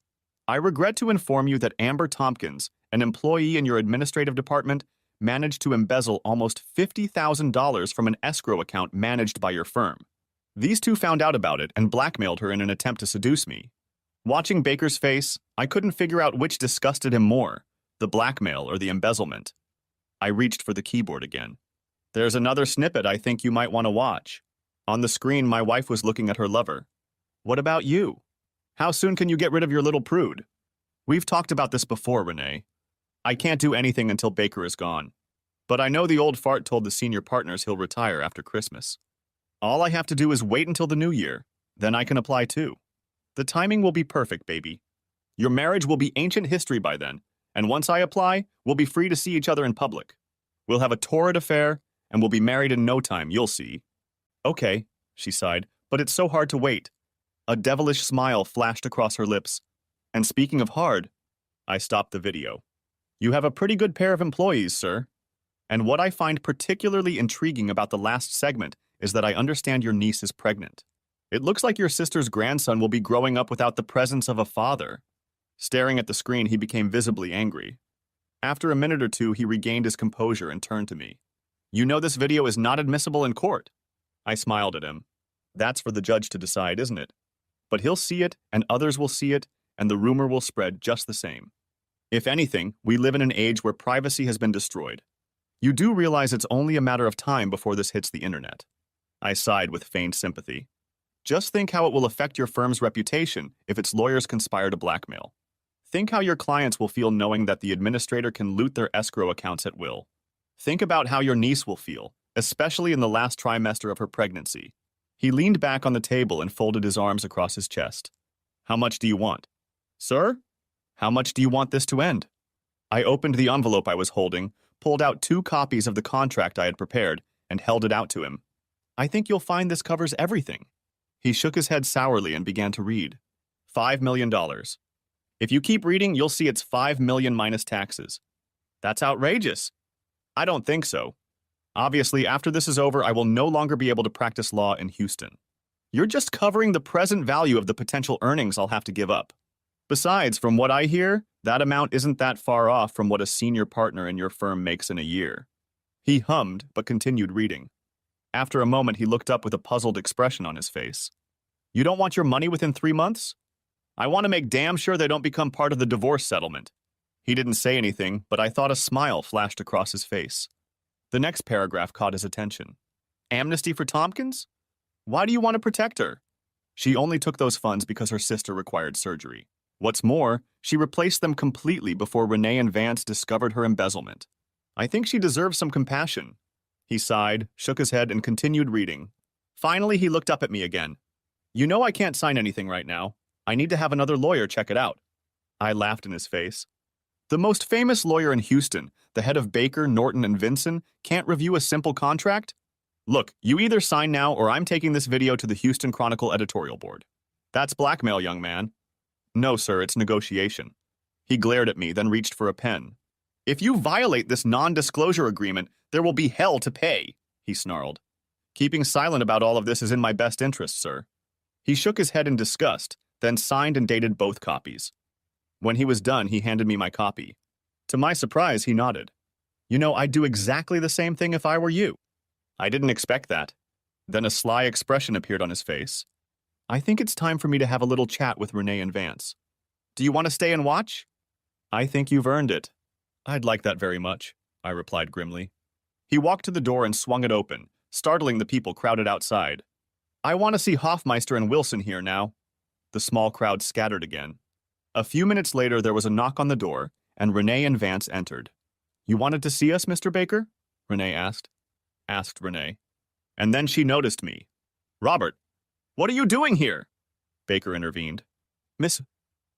I regret to inform you that Amber Tompkins, an employee in your administrative department, managed to embezzle almost $50,000 from an escrow account managed by your firm. These two found out about it and blackmailed her in an attempt to seduce me. Watching Baker's face, I couldn't figure out which disgusted him more, the blackmail or the embezzlement. I reached for the keyboard again. There's another snippet I think you might want to watch. On the screen, my wife was looking at her lover. What about you? How soon can you get rid of your little prude? We've talked about this before, Renee. I can't do anything until Baker is gone. But I know the old fart told the senior partners he'll retire after Christmas. All I have to do is wait until the new year. Then I can apply too. The timing will be perfect, baby. Your marriage will be ancient history by then, and once I apply, we'll be free to see each other in public. We'll have a torrid affair, and we'll be married in no time, you'll see. Okay, she sighed, but it's so hard to wait. A devilish smile flashed across her lips. And speaking of hard, I stopped the video. You have a pretty good pair of employees, sir. And what I find particularly intriguing about the last segment is that I understand your niece is pregnant. It looks like your sister's grandson will be growing up without the presence of a father. Staring at the screen, he became visibly angry. After a minute or two, he regained his composure and turned to me. You know this video is not admissible in court. I smiled at him. That's for the judge to decide, isn't it? But he'll see it, and others will see it, and the rumor will spread just the same. If anything, we live in an age where privacy has been destroyed. You do realize it's only a matter of time before this hits the internet. I sighed with feigned sympathy. Just think how it will affect your firm's reputation if its lawyers conspire to blackmail. Think how your clients will feel knowing that the administrator can loot their escrow accounts at will. Think about how your niece will feel, especially in the last trimester of her pregnancy. He leaned back on the table and folded his arms across his chest. How much do you want? Sir? How much do you want this to end? I opened the envelope I was holding, pulled out 2 copies of the contract I had prepared, and held it out to him. I think you'll find this covers everything. He shook his head sourly and began to read. $5 million. If you keep reading, you'll see it's $5 million minus taxes. That's outrageous. I don't think so. Obviously, after this is over, I will no longer be able to practice law in Houston. You're just covering the present value of the potential earnings I'll have to give up. Besides, from what I hear, that amount isn't that far off from what a senior partner in your firm makes in a year. He hummed, but continued reading. After a moment, he looked up with a puzzled expression on his face. You don't want your money within 3 months? I want to make damn sure they don't become part of the divorce settlement. He didn't say anything, but I thought a smile flashed across his face. The next paragraph caught his attention. Amnesty for Tompkins? Why do you want to protect her? She only took those funds because her sister required surgery. What's more, she replaced them completely before Renee and Vance discovered her embezzlement. I think she deserves some compassion. He sighed, shook his head, and continued reading. Finally, he looked up at me again. You know I can't sign anything right now. I need to have another lawyer check it out. I laughed in his face. The most famous lawyer in Houston, the head of Baker, Norton, and Vinson, can't review a simple contract? Look, you either sign now or I'm taking this video to the Houston Chronicle editorial board. That's blackmail, young man. No, sir, it's negotiation. He glared at me, then reached for a pen. If you violate this non-disclosure agreement, there will be hell to pay, he snarled. Keeping silent about all of this is in my best interest, sir. He shook his head in disgust, then signed and dated both copies. When he was done, he handed me my copy. To my surprise, he nodded. You know, I'd do exactly the same thing if I were you. I didn't expect that. Then a sly expression appeared on his face. I think it's time for me to have a little chat with Renee and Vance. Do you want to stay and watch? I think you've earned it. I'd like that very much, I replied grimly. He walked to the door and swung it open, startling the people crowded outside. I want to see Hoffmeister and Wilson here now. The small crowd scattered again. A few minutes later, there was a knock on the door, and Renee and Vance entered. You wanted to see us, Mr. Baker? Renee asked Renee. And then she noticed me. Robert, what are you doing here? Baker intervened. Miss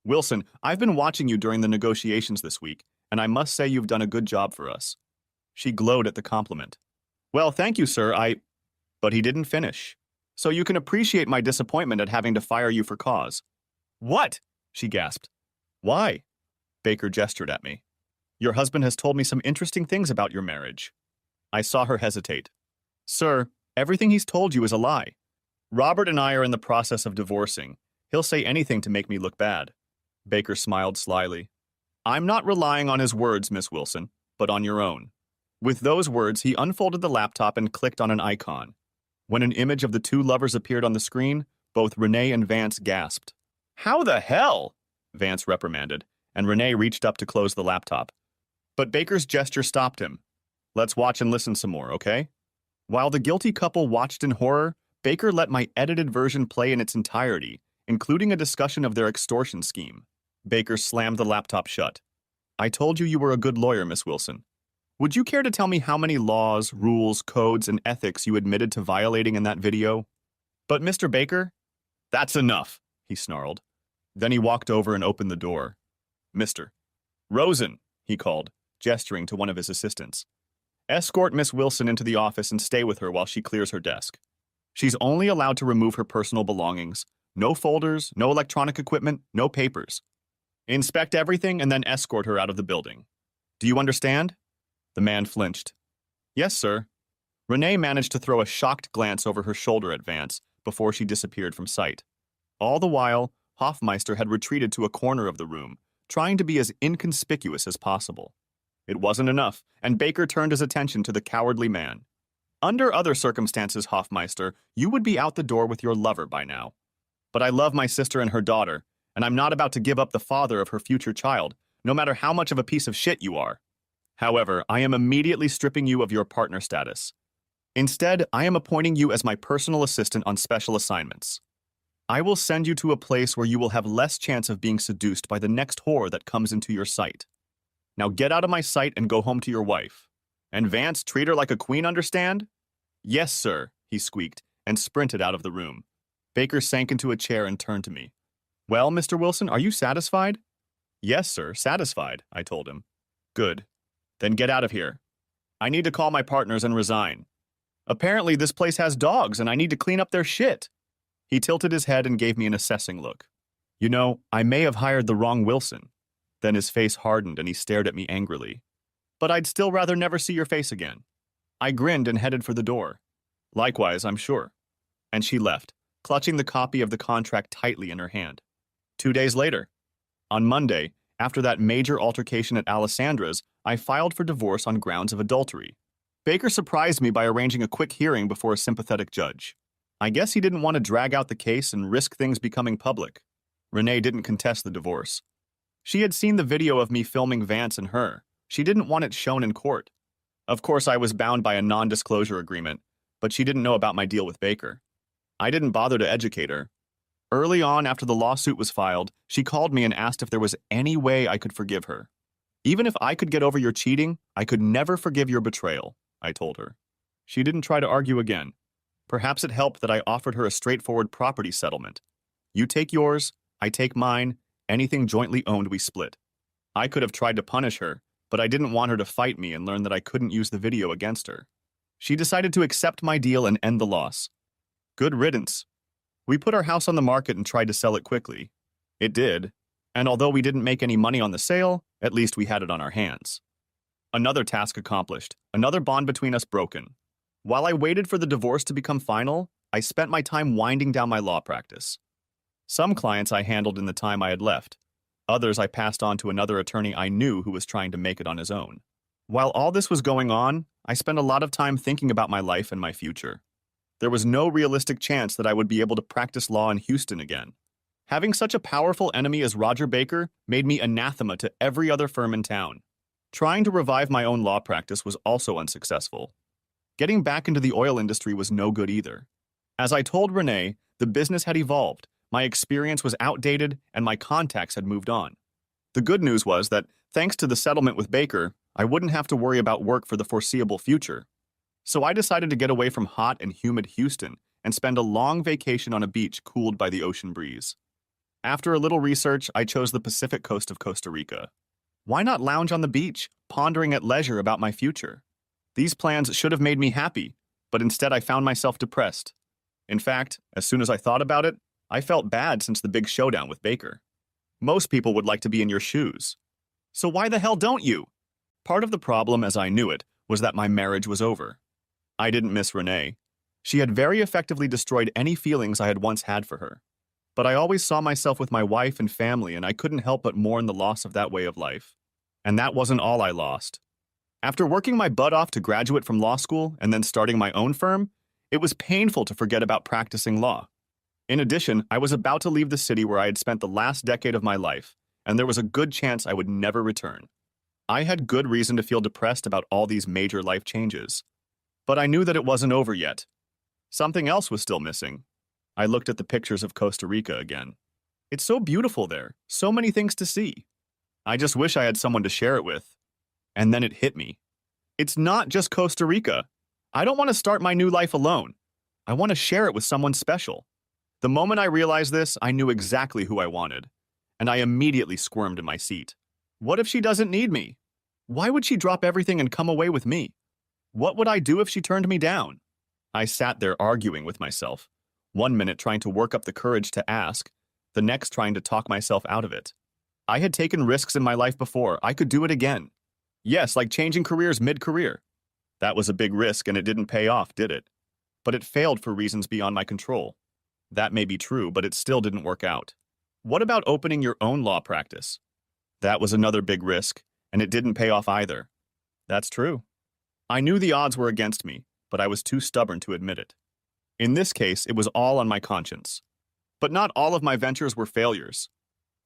Wilson, I've been watching you during the negotiations this week, and I must say you've done a good job for us. She glowed at the compliment. Well, thank you, sir, But he didn't finish. So you can appreciate my disappointment at having to fire you for cause. What? She gasped. Why? Baker gestured at me. Your husband has told me some interesting things about your marriage. I saw her hesitate. Sir, everything he's told you is a lie. Robert and I are in the process of divorcing. He'll say anything to make me look bad. Baker smiled slyly. I'm not relying on his words, Miss Wilson, but on your own. With those words, he unfolded the laptop and clicked on an icon. When an image of the two lovers appeared on the screen, both Renee and Vance gasped. "How the hell?" Vance reprimanded, and Renee reached up to close the laptop. But Baker's gesture stopped him. "Let's watch and listen some more, okay?" While the guilty couple watched in horror, Baker let my edited version play in its entirety, including a discussion of their extortion scheme. Baker slammed the laptop shut. "I told you were a good lawyer, Miss Wilson. Would you care to tell me how many laws, rules, codes, and ethics you admitted to violating in that video?" "But Mr. Baker—" "That's enough," he snarled. Then he walked over and opened the door. "Mr. Rosen," he called, gesturing to one of his assistants. "Escort Miss Wilson into the office and stay with her while she clears her desk. She's only allowed to remove her personal belongings. No folders, no electronic equipment, no papers. Inspect everything and then escort her out of the building. Do you understand?" The man flinched. "Yes, sir." Renee managed to throw a shocked glance over her shoulder at Vance before she disappeared from sight. All the while, Hoffmeister had retreated to a corner of the room, trying to be as inconspicuous as possible. It wasn't enough, and Baker turned his attention to the cowardly man. "Under other circumstances, Hoffmeister, you would be out the door with your lover by now. But I love my sister and her daughter, and I'm not about to give up the father of her future child, no matter how much of a piece of shit you are. However, I am immediately stripping you of your partner status. Instead, I am appointing you as my personal assistant on special assignments. I will send you to a place where you will have less chance of being seduced by the next whore that comes into your sight. Now get out of my sight and go home to your wife. And Vance, treat her like a queen, understand?" "Yes, sir," he squeaked, and sprinted out of the room. Baker sank into a chair and turned to me. "Well, Mr. Wilson, are you satisfied?" "Yes, sir, satisfied," I told him. "Good. Then get out of here. I need to call my partners and resign. Apparently this place has dogs and I need to clean up their shit." He tilted his head and gave me an assessing look. "You know, I may have hired the wrong Wilson." Then his face hardened and he stared at me angrily. "But I'd still rather never see your face again." I grinned and headed for the door. "Likewise, I'm sure." And she left, clutching the copy of the contract tightly in her hand. 2 days later, on Monday, after that major altercation at Alessandra's, I filed for divorce on grounds of adultery. Baker surprised me by arranging a quick hearing before a sympathetic judge. I guess he didn't want to drag out the case and risk things becoming public. Renee didn't contest the divorce. She had seen the video of me filming Vance and her. She didn't want it shown in court. Of course, I was bound by a non-disclosure agreement, but she didn't know about my deal with Baker. I didn't bother to educate her. Early on, after the lawsuit was filed, she called me and asked if there was any way I could forgive her. "Even if I could get over your cheating, I could never forgive your betrayal," I told her. She didn't try to argue again. Perhaps it helped that I offered her a straightforward property settlement. You take yours, I take mine, anything jointly owned we split. I could have tried to punish her, but I didn't want her to fight me and learn that I couldn't use the video against her. She decided to accept my deal and end the loss. Good riddance. We put our house on the market and tried to sell it quickly. It did, and although we didn't make any money on the sale, at least we had it on our hands. Another task accomplished, another bond between us broken. While I waited for the divorce to become final, I spent my time winding down my law practice. Some clients I handled in the time I had left. Others I passed on to another attorney I knew who was trying to make it on his own. While all this was going on, I spent a lot of time thinking about my life and my future. There was no realistic chance that I would be able to practice law in Houston again. Having such a powerful enemy as Roger Baker made me anathema to every other firm in town. Trying to revive my own law practice was also unsuccessful. Getting back into the oil industry was no good either. As I told Renee, the business had evolved, my experience was outdated, and my contacts had moved on. The good news was that, thanks to the settlement with Baker, I wouldn't have to worry about work for the foreseeable future. So I decided to get away from hot and humid Houston and spend a long vacation on a beach cooled by the ocean breeze. After a little research, I chose the Pacific coast of Costa Rica. Why not lounge on the beach, pondering at leisure about my future? These plans should have made me happy, but instead I found myself depressed. In fact, as soon as I thought about it, I felt bad since the big showdown with Baker. Most people would like to be in your shoes. So why the hell don't you? Part of the problem, as I knew it, was that my marriage was over. I didn't miss Renee. She had very effectively destroyed any feelings I had once had for her. But I always saw myself with my wife and family, and I couldn't help but mourn the loss of that way of life. And that wasn't all I lost. After working my butt off to graduate from law school and then starting my own firm, It was painful to forget about practicing law. In addition, I was about to leave the city where I had spent the last decade of my life, and there was a good chance I would never return. I had good reason to feel depressed about all these major life changes. But I knew that it wasn't over yet. Something else was still missing. I looked at the pictures of Costa Rica again. It's so beautiful there, so many things to see. I just wish I had someone to share it with. And then it hit me. It's not just Costa Rica. I don't want to start my new life alone. I want to share it with someone special. The moment I realized this, I knew exactly who I wanted, and I immediately squirmed in my seat. What if she doesn't need me? Why would she drop everything and come away with me? What would I do if she turned me down? I sat there arguing with myself, 1 minute trying to work up the courage to ask, the next trying to talk myself out of it. I had taken risks in my life before. I could do it again. Yes, like changing careers mid-career. That was a big risk and it didn't pay off, did it? But it failed for reasons beyond my control. That may be true, but it still didn't work out. What about opening your own law practice? That was another big risk, and it didn't pay off either. That's true. I knew the odds were against me, but I was too stubborn to admit it. In this case, it was all on my conscience. But not all of my ventures were failures.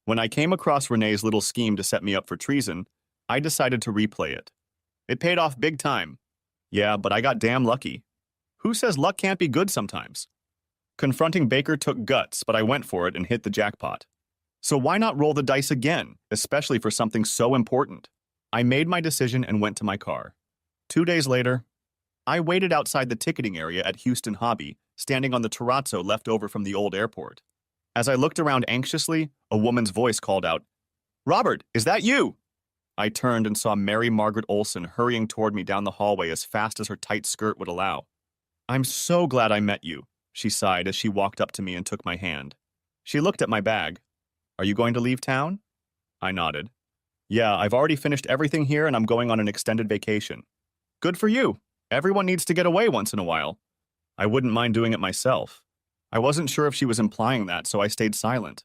When I came across Renee's little scheme to set me up for treason, I decided to replay it. It paid off big time. Yeah, but I got damn lucky. Who says luck can't be good sometimes? Confronting Baker took guts, but I went for it and hit the jackpot. So why not roll the dice again, especially for something so important? I made my decision and went to my car. 2 days later, I waited outside the ticketing area at Houston Hobby, standing on the terrazzo left over from the old airport. As I looked around anxiously, a woman's voice called out, "Robert, is that you?" I turned and saw Mary Margaret Olson hurrying toward me down the hallway as fast as her tight skirt would allow. "I'm so glad I met you," she sighed as she walked up to me and took my hand. She looked at my bag. "Are you going to leave town?" I nodded. "Yeah, I've already finished everything here and I'm going on an extended vacation." "Good for you. Everyone needs to get away once in a while." I wouldn't mind doing it myself. I wasn't sure if she was implying that, so I stayed silent.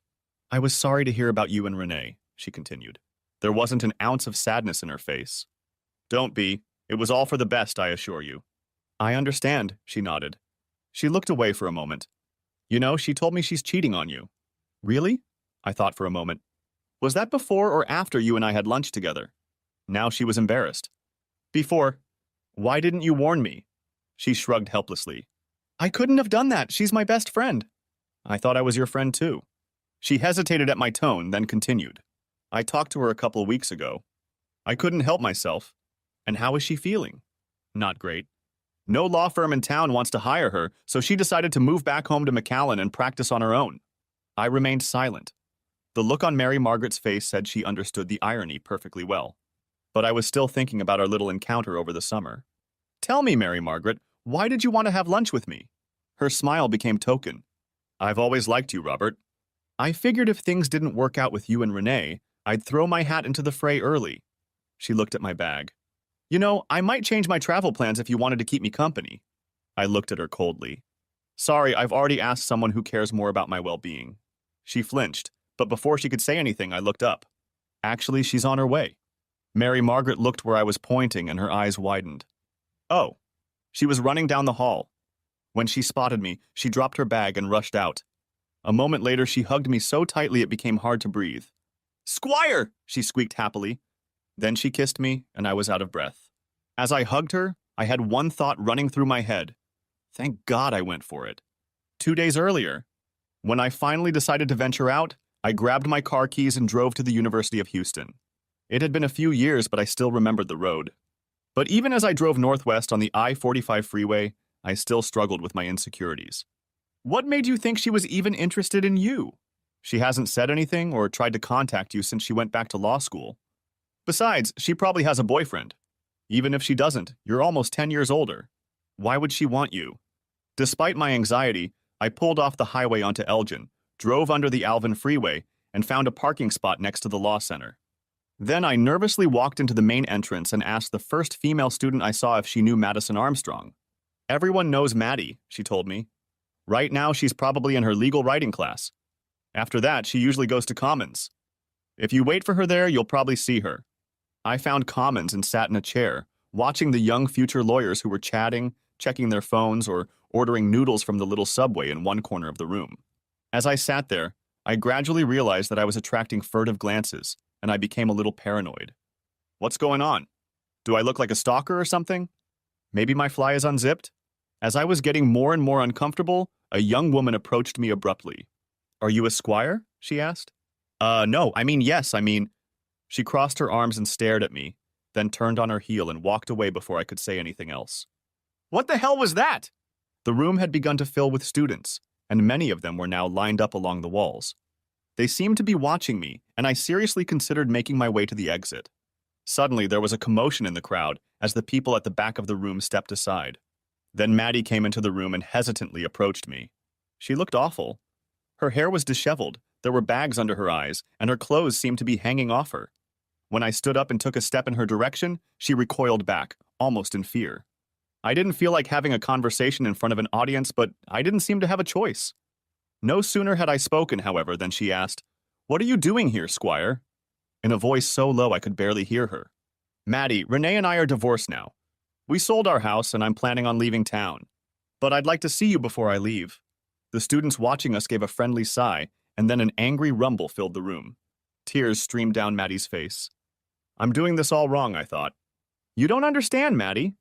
"I was sorry to hear about you and Renee," she continued. There wasn't an ounce of sadness in her face. "Don't be. It was all for the best, I assure you." "I understand," she nodded. She looked away for a moment. "You know, she told me she's cheating on you." "Really?" I thought for a moment. "Was that before or after you and I had lunch together?" Now she was embarrassed. "Before." "Why didn't you warn me?" She shrugged helplessly. "I couldn't have done that. She's my best friend." "I thought I was your friend too." She hesitated at my tone, then continued. "I talked to her a couple weeks ago. I couldn't help myself." "And how is she feeling?" "Not great. No law firm in town wants to hire her, so she decided to move back home to McAllen and practice on her own." I remained silent. The look on Mary Margaret's face said she understood the irony perfectly well. But I was still thinking about our little encounter over the summer. "Tell me, Mary Margaret, why did you want to have lunch with me?" Her smile became token. "I've always liked you, Robert. I figured if things didn't work out with you and Renee, I'd throw my hat into the fray early." She looked at my bag. "You know, I might change my travel plans if you wanted to keep me company." I looked at her coldly. "Sorry, I've already asked someone who cares more about my well-being." She flinched, but before she could say anything, I looked up. Actually, she's on her way. Mary Margaret looked where I was pointing and her eyes widened. "Oh." She was running down the hall. When she spotted me, she dropped her bag and rushed out. A moment later, she hugged me so tightly it became hard to breathe. "Squire!" she squeaked happily. Then she kissed me, and I was out of breath. As I hugged her, I had one thought running through my head. Thank God I went for it. 2 days earlier, when I finally decided to venture out, I grabbed my car keys and drove to the University of Houston. It had been a few years, but I still remembered the road. But even as I drove northwest on the I-45 freeway, I still struggled with my insecurities. "What made you think she was even interested in you? She hasn't said anything or tried to contact you since she went back to law school. Besides, she probably has a boyfriend. Even if she doesn't, you're almost 10 years older. Why would she want you?" Despite my anxiety, I pulled off the highway onto Elgin, drove under the Alvin Freeway, and found a parking spot next to the law center. Then I nervously walked into the main entrance and asked the first female student I saw if she knew Madison Armstrong. "Everyone knows Maddie," she told me. "Right now, she's probably in her legal writing class. After that, she usually goes to Commons. If you wait for her there, you'll probably see her." I found Commons and sat in a chair, watching the young future lawyers who were chatting, checking their phones, or ordering noodles from the little subway in one corner of the room. As I sat there, I gradually realized that I was attracting furtive glances, and I became a little paranoid. What's going on? Do I look like a stalker or something? Maybe my fly is unzipped? As I was getting more and more uncomfortable, a young woman approached me abruptly. Are you a squire? She asked. No, yes. She crossed her arms and stared at me, then turned on her heel and walked away before I could say anything else. What the hell was that? The room had begun to fill with students, and many of them were now lined up along the walls. They seemed to be watching me, and I seriously considered making my way to the exit. Suddenly, there was a commotion in the crowd as the people at the back of the room stepped aside. Then Maddie came into the room and hesitantly approached me. She looked awful. Her hair was disheveled, there were bags under her eyes, and her clothes seemed to be hanging off her. When I stood up and took a step in her direction, she recoiled back, almost in fear. I didn't feel like having a conversation in front of an audience, but I didn't seem to have a choice. No sooner had I spoken, however, than she asked, "What are you doing here, Squire?" In a voice so low I could barely hear her. Maddie, Renee and I are divorced now. We sold our house and I'm planning on leaving town. But I'd like to see you before I leave. The students watching us gave a friendly sigh, and then an angry rumble filled the room. Tears streamed down Maddie's face. I'm doing this all wrong, I thought. You don't understand, Maddie.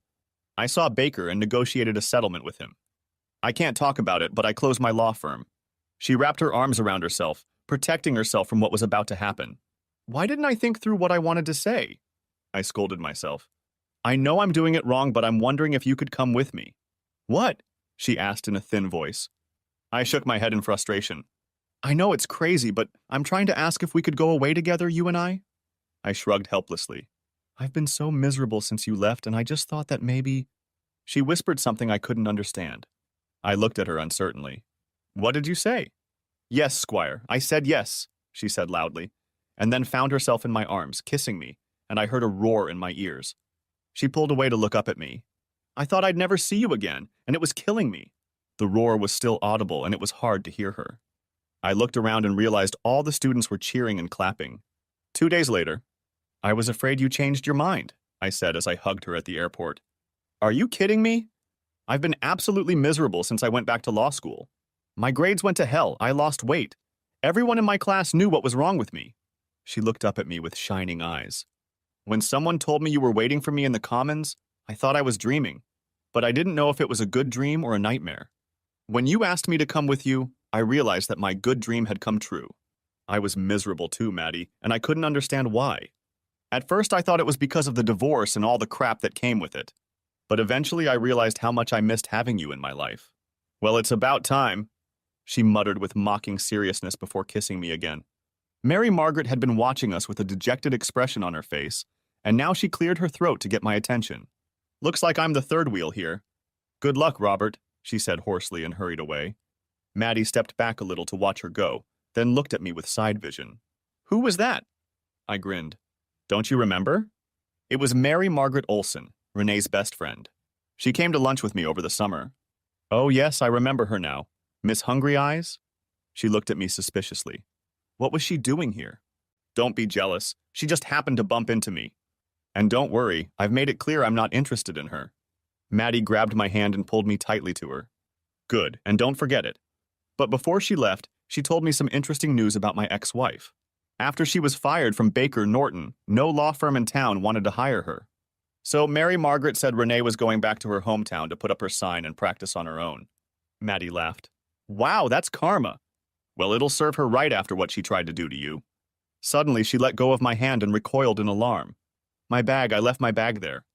I saw Baker and negotiated a settlement with him. I can't talk about it, but I closed my law firm. She wrapped her arms around herself, protecting herself from what was about to happen. Why didn't I think through what I wanted to say? I scolded myself. I know I'm doing it wrong, but I'm wondering if you could come with me. What? She asked in a thin voice. I shook my head in frustration. I know it's crazy, but I'm trying to ask if we could go away together, you and I shrugged helplessly. I've been so miserable since you left, and I just thought that maybe... She whispered something I couldn't understand. I looked at her uncertainly. What did you say? Yes, Squire, I said yes, she said loudly, and then found herself in my arms, kissing me, and I heard a roar in my ears. She pulled away to look up at me. I thought I'd never see you again, and it was killing me. The roar was still audible, and it was hard to hear her. I looked around and realized all the students were cheering and clapping. 2 days later, I was afraid you changed your mind, I said as I hugged her at the airport. Are you kidding me? I've been absolutely miserable since I went back to law school. My grades went to hell, I lost weight. Everyone in my class knew what was wrong with me. She looked up at me with shining eyes. When someone told me you were waiting for me in the Commons, I thought I was dreaming, but I didn't know if it was a good dream or a nightmare. When you asked me to come with you, I realized that my good dream had come true. I was miserable too, Maddie, and I couldn't understand why. At first, I thought it was because of the divorce and all the crap that came with it. But eventually, I realized how much I missed having you in my life. Well, it's about time, she muttered with mocking seriousness before kissing me again. Mary Margaret had been watching us with a dejected expression on her face, and now she cleared her throat to get my attention. Looks like I'm the third wheel here. Good luck, Robert, she said hoarsely and hurried away. Maddie stepped back a little to watch her go, then looked at me with side vision. Who was that? I grinned. Don't you remember? It was Mary Margaret Olson, Renee's best friend. She came to lunch with me over the summer. Oh yes, I remember her now. Miss Hungry Eyes? She looked at me suspiciously. What was she doing here? Don't be jealous. She just happened to bump into me. And don't worry, I've made it clear I'm not interested in her. Maddie grabbed my hand and pulled me tightly to her. Good, and don't forget it. But before she left, she told me some interesting news about my ex-wife. After she was fired from Baker Norton, no law firm in town wanted to hire her. So Mary Margaret said Renee was going back to her hometown to put up her sign and practice on her own. Maddie laughed. Wow, that's karma. Well, it'll serve her right after what she tried to do to you. Suddenly, she let go of my hand and recoiled in alarm. I left my bag there.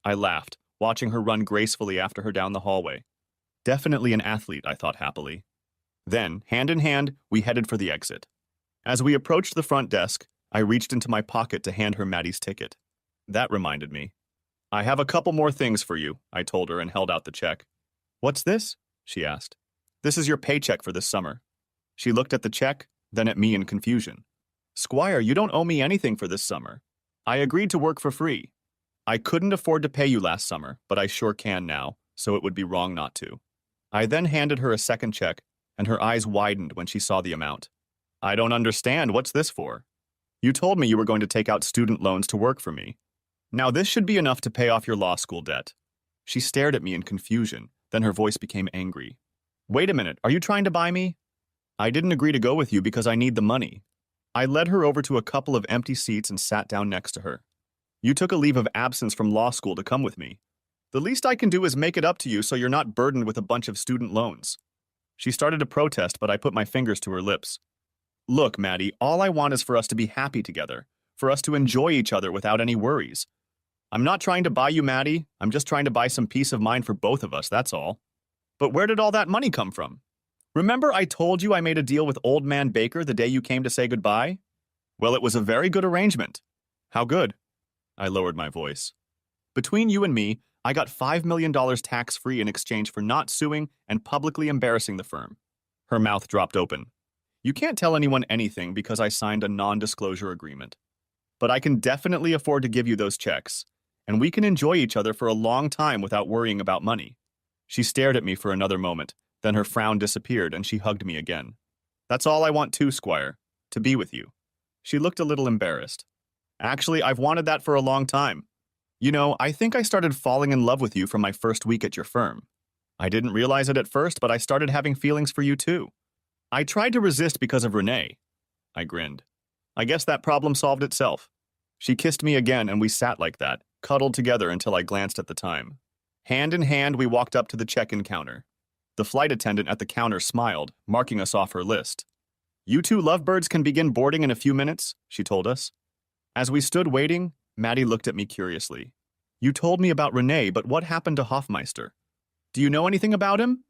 I laughed, watching her run gracefully after her down the hallway. Definitely an athlete, I thought happily. Then, hand in hand, we headed for the exit. As we approached the front desk, I reached into my pocket to hand her Maddie's ticket. That reminded me. I have a couple more things for you, I told her and held out the check. What's this? She asked. This is your paycheck for this summer. She looked at the check, then at me in confusion. Squire, you don't owe me anything for this summer. I agreed to work for free. I couldn't afford to pay you last summer, but I sure can now, so it would be wrong not to. I then handed her a second check, and her eyes widened when she saw the amount. I don't understand. What's this for? You told me you were going to take out student loans to work for me. Now this should be enough to pay off your law school debt. She stared at me in confusion, Then her voice became angry. Wait a minute, are you trying to buy me? I didn't agree to go with you because I need the money. I led her over to a couple of empty seats and sat down next to her. You took a leave of absence from law school to come with me. The least I can do is make it up to you so you're not burdened with a bunch of student loans. She started to protest, but I put my fingers to her lips. Look, Maddie, all I want is for us to be happy together, for us to enjoy each other without any worries. I'm not trying to buy you, Maddie. I'm just trying to buy some peace of mind for both of us, that's all. But where did all that money come from? Remember I told you I made a deal with Old Man Baker the day you came to say goodbye? Well, it was a very good arrangement. How good? I lowered my voice. Between you and me, I got $5 million tax-free in exchange for not suing and publicly embarrassing the firm. Her mouth dropped open. You can't tell anyone anything because I signed a non-disclosure agreement. But I can definitely afford to give you those checks, and we can enjoy each other for a long time without worrying about money. She stared at me for another moment, then her frown disappeared and she hugged me again. That's all I want too, Squire, to be with you. She looked a little embarrassed. Actually, I've wanted that for a long time. You know, I think I started falling in love with you from my first week at your firm. I didn't realize it at first, but I started having feelings for you too. I tried to resist because of Renee. I grinned. I guess that problem solved itself. She kissed me again and we sat like that, cuddled together until I glanced at the time. Hand in hand, we walked up to the check-in counter. The flight attendant at the counter smiled, marking us off her list. You two lovebirds can begin boarding in a few minutes, she told us. As we stood waiting, Maddie looked at me curiously. You told me about Renee, but what happened to Hoffmeister? Do you know anything about him?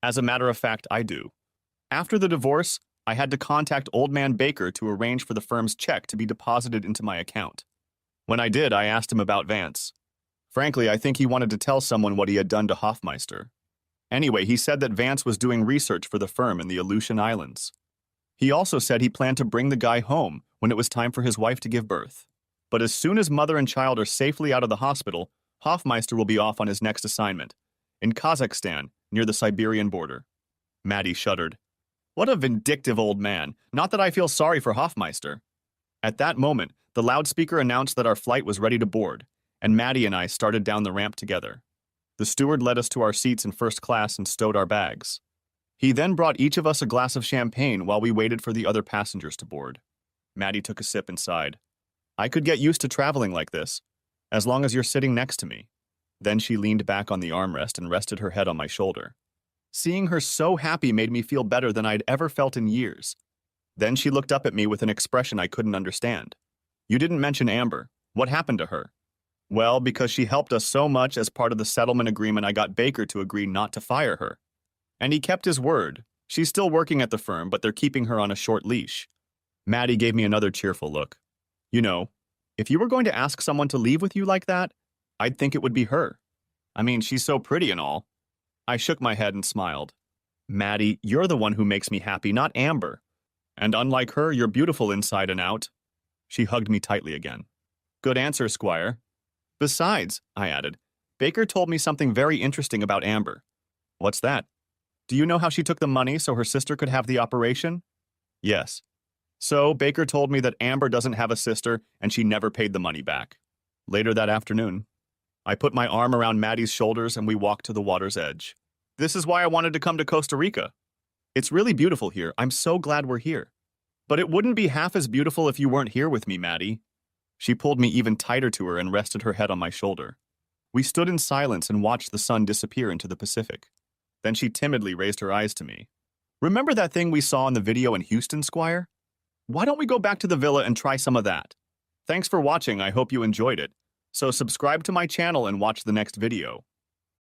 As a matter of fact, I do. After the divorce, I had to contact Old Man Baker to arrange for the firm's check to be deposited into my account. When I did, I asked him about Vance. Frankly, I think he wanted to tell someone what he had done to Hoffmeister. Anyway, he said that Vance was doing research for the firm in the Aleutian Islands. He also said he planned to bring the guy home when it was time for his wife to give birth. But as soon as mother and child are safely out of the hospital, Hoffmeister will be off on his next assignment, in Kazakhstan, near the Siberian border. Maddie shuddered. What a vindictive old man. Not that I feel sorry for Hoffmeister. At that moment, the loudspeaker announced that our flight was ready to board, and Maddie and I started down the ramp together. The steward led us to our seats in first class and stowed our bags. He then brought each of us a glass of champagne while we waited for the other passengers to board. Maddie took a sip and sighed. I could get used to traveling like this, as long as you're sitting next to me. Then she leaned back on the armrest and rested her head on my shoulder. Seeing her so happy made me feel better than I'd ever felt in years. Then she looked up at me with an expression I couldn't understand. You didn't mention Amber. What happened to her? Well, because she helped us so much as part of the settlement agreement, I got Baker to agree not to fire her. And he kept his word. She's still working at the firm, but they're keeping her on a short leash. Maddie gave me another cheerful look. You know, if you were going to ask someone to leave with you like that, I'd think it would be her. I mean, she's so pretty and all. I shook my head and smiled. Maddie, you're the one who makes me happy, not Amber. And unlike her, you're beautiful inside and out. She hugged me tightly again. Good answer, Squire. Besides, I added, Baker told me something very interesting about Amber. What's that? Do you know how she took the money so her sister could have the operation? Yes. So, Baker told me that Amber doesn't have a sister and she never paid the money back. Later that afternoon, I put my arm around Maddie's shoulders and we walked to the water's edge. This is why I wanted to come to Costa Rica. It's really beautiful here. I'm so glad we're here. But it wouldn't be half as beautiful if you weren't here with me, Maddie. She pulled me even tighter to her and rested her head on my shoulder. We stood in silence and watched the sun disappear into the Pacific. Then she timidly raised her eyes to me. Remember that thing we saw in the video in Houston, Squire? Why don't we go back to the villa and try some of that? Thanks for watching. I hope you enjoyed it. So subscribe to my channel and watch the next video.